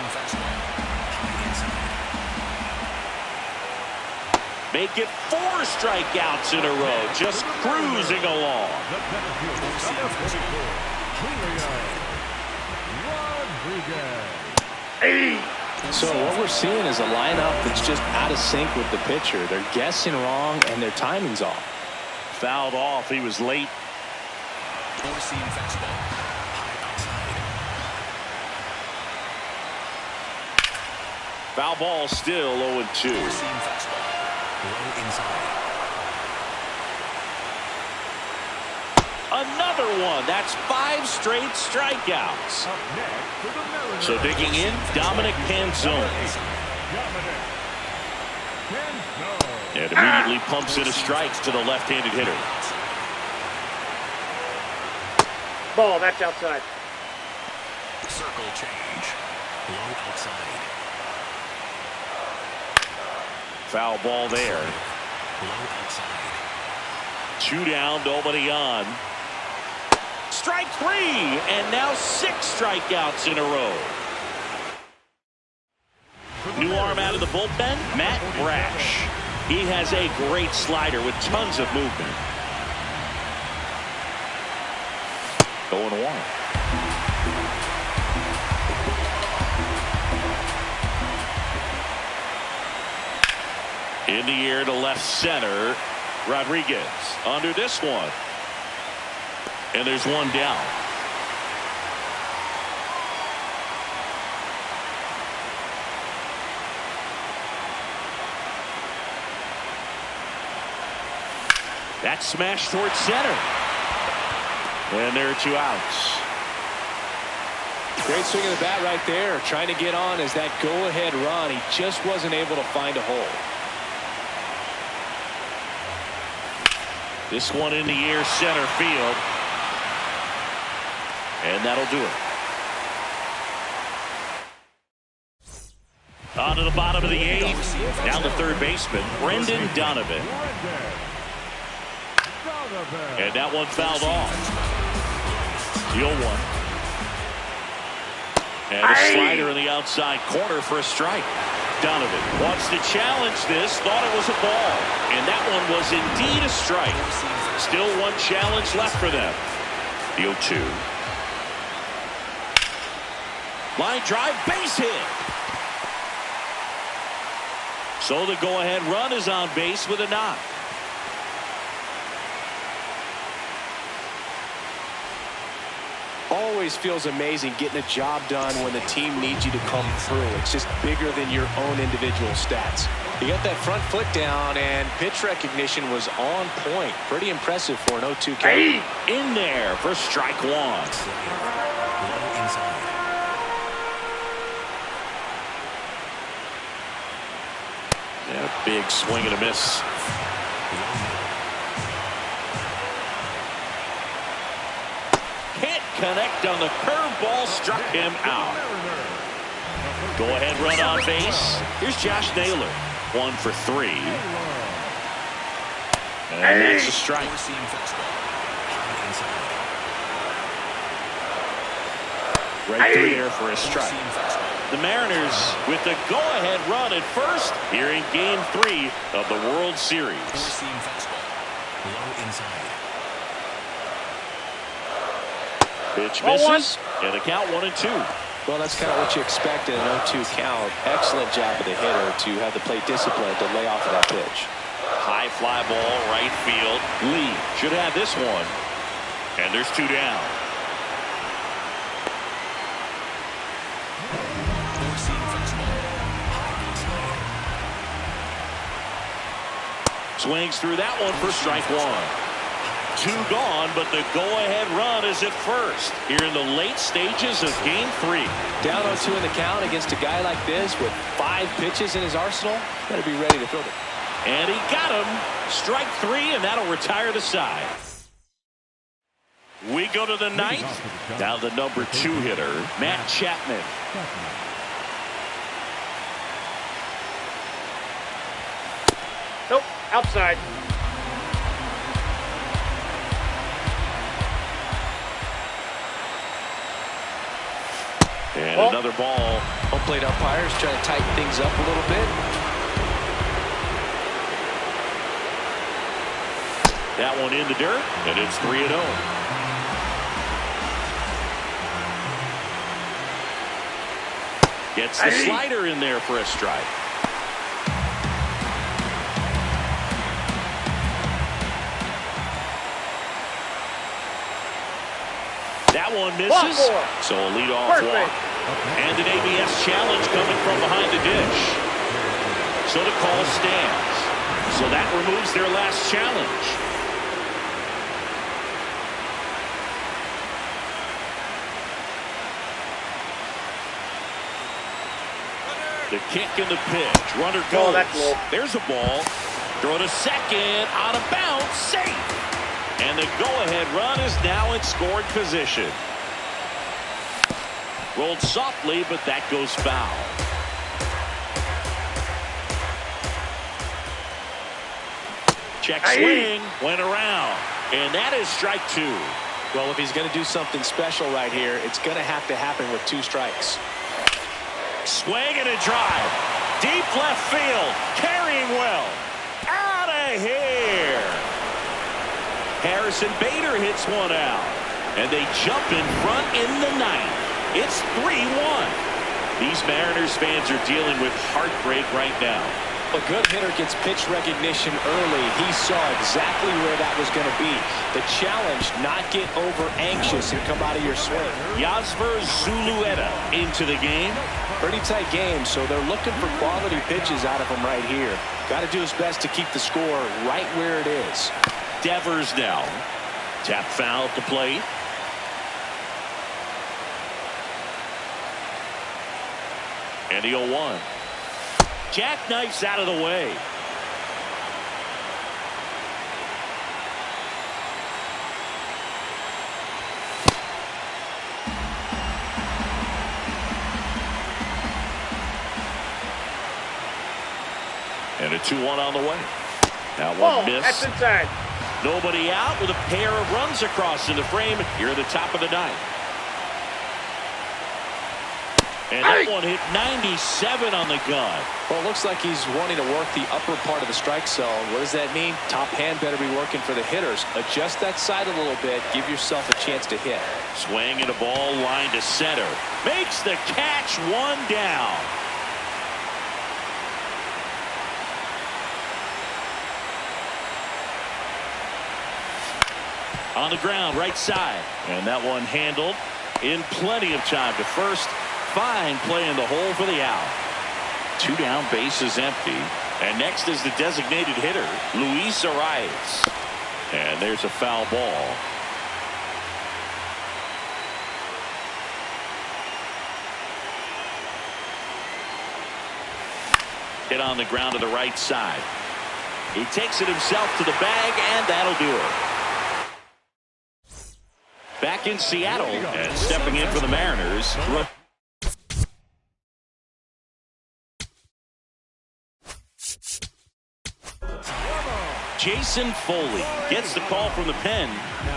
Make it 4 strikeouts in a row, just cruising along. So what we're seeing is a lineup that's just out of sync with the pitcher. They're guessing wrong and their timing's off. Fouled off. He was late. Four-seam fastball. Foul ball still 0-2. Four-seam fastball. Low inside. Another one. That's 5 straight strikeouts. So digging in, Dominic Canzone. And immediately pumps in a strike to the left-handed hitter. Ball, that's outside. Circle change. Low outside. Foul ball there. Low outside. 2 down, nobody on. Strike 3, and now 6 strikeouts in a row. New arm out of the bullpen, Matt Brash. He has a great slider with tons of movement. 0-1. In the air to left center. Rodriguez under this one. And there's 1 down. That's smashed towards center. And there are 2 outs. Great swing of the bat right there. Trying to get on as that go-ahead run. He just wasn't able to find a hole. This one in the air, center field. And that'll do it. On to the bottom of the 8th. Down the third baseman, Brendan Donovan. And that one fouled off. The 0-1. And a slider in the outside corner for a strike. Donovan wants to challenge this, thought it was a ball. And that one was indeed a strike. Still 1 challenge left for them. The 0-2. Line drive, base hit. So the go-ahead run is on base with a knock. Always feels amazing getting a job done when the team needs you to come through. It's just bigger than your own individual stats. You got that front foot down, and pitch recognition was on point. Pretty impressive for an 0-2 count. In there for strike 1. Low inside. And a big swing and a miss. Can't connect on the curveball, struck him out. Go-ahead run on base. Here's Josh Naylor. 1 for 3. And that's a strike. Right through there for a strike. The Mariners with the go-ahead run at first here in Game 3 of the World Series. Pitch misses, and the count 1-2. Well, that's kind of what you expect in an 0-2 count. Excellent job of the hitter to have the plate discipline to lay off of that pitch. High fly ball, right field. Lee should have this one. And there's 2 down. Swings through that one for strike 1. 2 gone, but the go-ahead run is at first here in the late stages of Game 3. Down 0-2 in the count against a guy like this with 5 pitches in his arsenal. Got to be ready to throw it. And he got him. Strike 3, and that'll retire the side. We go to the 9th. Now the number 2 hitter, Matt Chapman. Nope, outside. And another ball. Home plate umpires trying to tighten things up a little bit. That one in the dirt, and it's 3-0. Gets the slider in there for a strike. That one misses, so a leadoff walk. And an ABS challenge coming from behind the dish. So the call stands. So that removes their last challenge. The kick and the pitch. Runner goes. There's a ball. Throw to second. Out of bounds. Safe. And the go-ahead run is now in scoring position. Rolled softly, but that goes foul. Check swing. Went around. And that is strike 2. Well, if he's going to do something special right here, it's going to have to happen with 2 strikes. Swing and a drive. Deep left field. Carrying well. Out of here. Harrison Bader hits one out. And they jump in front in the 9th. It's 3-1. These Mariners fans are dealing with heartbreak right now. A good hitter gets pitch recognition early. He saw exactly where that was going to be. The challenge, not get over anxious and come out of your swing. Yasver Zulueta into the game. Pretty tight game, so they're looking for quality pitches out of him right here. Got to do his best to keep the score right where it is. Devers now. Tap foul at the plate. And the 0-1. Jackknifes out of the way. And a 2-1 on the way. Now one miss. That's inside. Nobody out with a pair of runs across in the frame here at the top of the 9th. And that one hit 97 on the gun. Well, it looks like he's wanting to work the upper part of the strike zone. What does that mean? Top hand better be working for the hitters. Adjust that side a little bit. Give yourself a chance to hit. Swing and a ball line to center. Makes the catch. 1 down. On the ground, right side. And that one handled in plenty of time to first. Fine play in the hole for the out. 2 down, base is empty. And next is the designated hitter, Luis Arias. And there's a foul ball. Hit on the ground to the right side. He takes it himself to the bag, and that'll do it. Back in Seattle and stepping in for the Mariners. Jason Foley gets the call from the pen.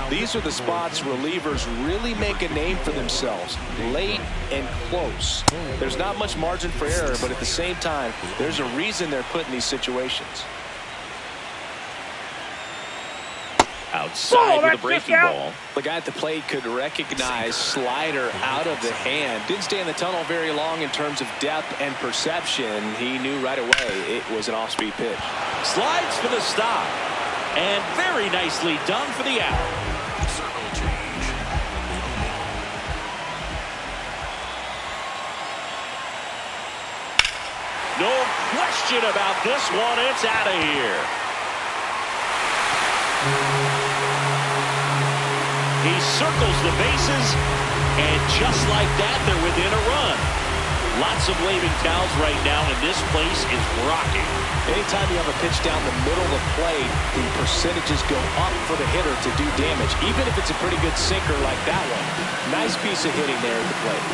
These are the spots relievers really make a name for themselves. Late and close. There's not much margin for error, but at the same time, there's a reason they're put in these situations. Outside with a breaking ball. The guy at the plate could recognize slider out of the hand. Didn't stay in the tunnel very long in terms of depth and perception. He knew right away it was an off-speed pitch. Slides for the stop. And very nicely done for the out. Circle change. No question about this one. It's out of here. He circles the bases, and just like that, they're within a run. Lots of waving towels right now, and this place is rocking. Anytime you have a pitch down the middle of the plate, the percentages go up for the hitter to do damage, even if it's a pretty good sinker like that one. Nice piece of hitting there at the plate.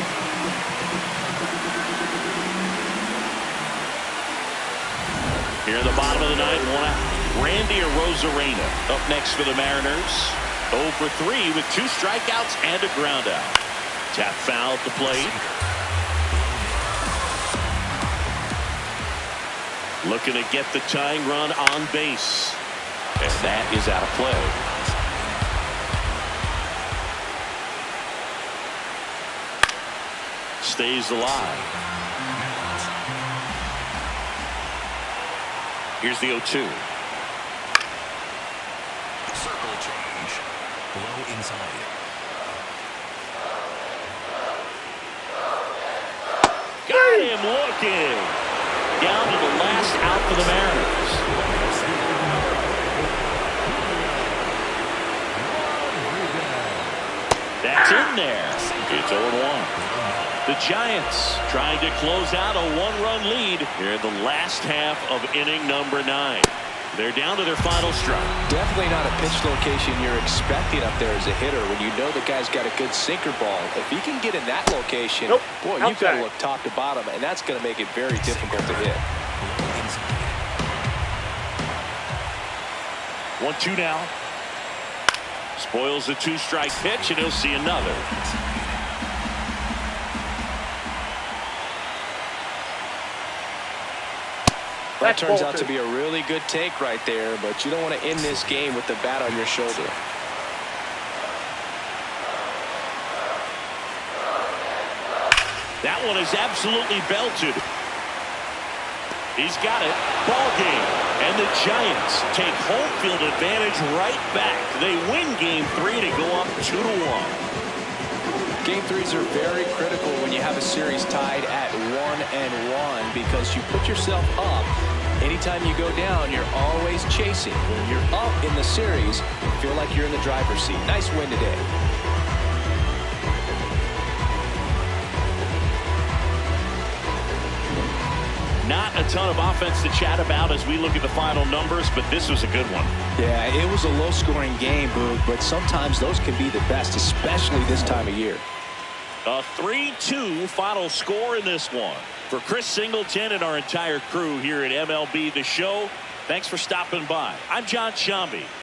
Here in the bottom of the ninth, one out. Randy Arozarena up next for the Mariners. 0 for 3 with 2 strikeouts and a ground out. Tap foul at the plate. Looking to get the tying run on base. And that is out of play. Stays alive. Here's the 0-2. Circle change. Low inside. Got him looking. Down to the last out for the Mariners. That's in there. It's 0-1. The Giants trying to close out a 1-run lead here in the last half of inning number 9. They're down to their final strike. Definitely not a pitch location you're expecting up there as a hitter when you know the guy's got a good sinker ball. If he can get in that location, boy, you've got to look top to bottom, and that's going to make it very difficult to hit. 1-2 now. Spoils the 2-strike pitch, and he'll see another. That turns out to be a really good take right there, but you don't want to end this game with the bat on your shoulder. That one is absolutely belted. He's got it. Ball game. And the Giants take home field advantage right back. They win game 3 to go up 2-1. Game 3s are very critical when you have a series tied at 1-1 because you put yourself up. Anytime you go down, you're always chasing. When you're up in the series, you feel like you're in the driver's seat. Nice win today. Not a ton of offense to chat about as we look at the final numbers, but this was a good one. Yeah, it was a low-scoring game, Boog, but sometimes those can be the best, especially this time of year. A 3-2 final score in this one. For Chris Singleton and our entire crew here at MLB The Show, thanks for stopping by. I'm John Shambi.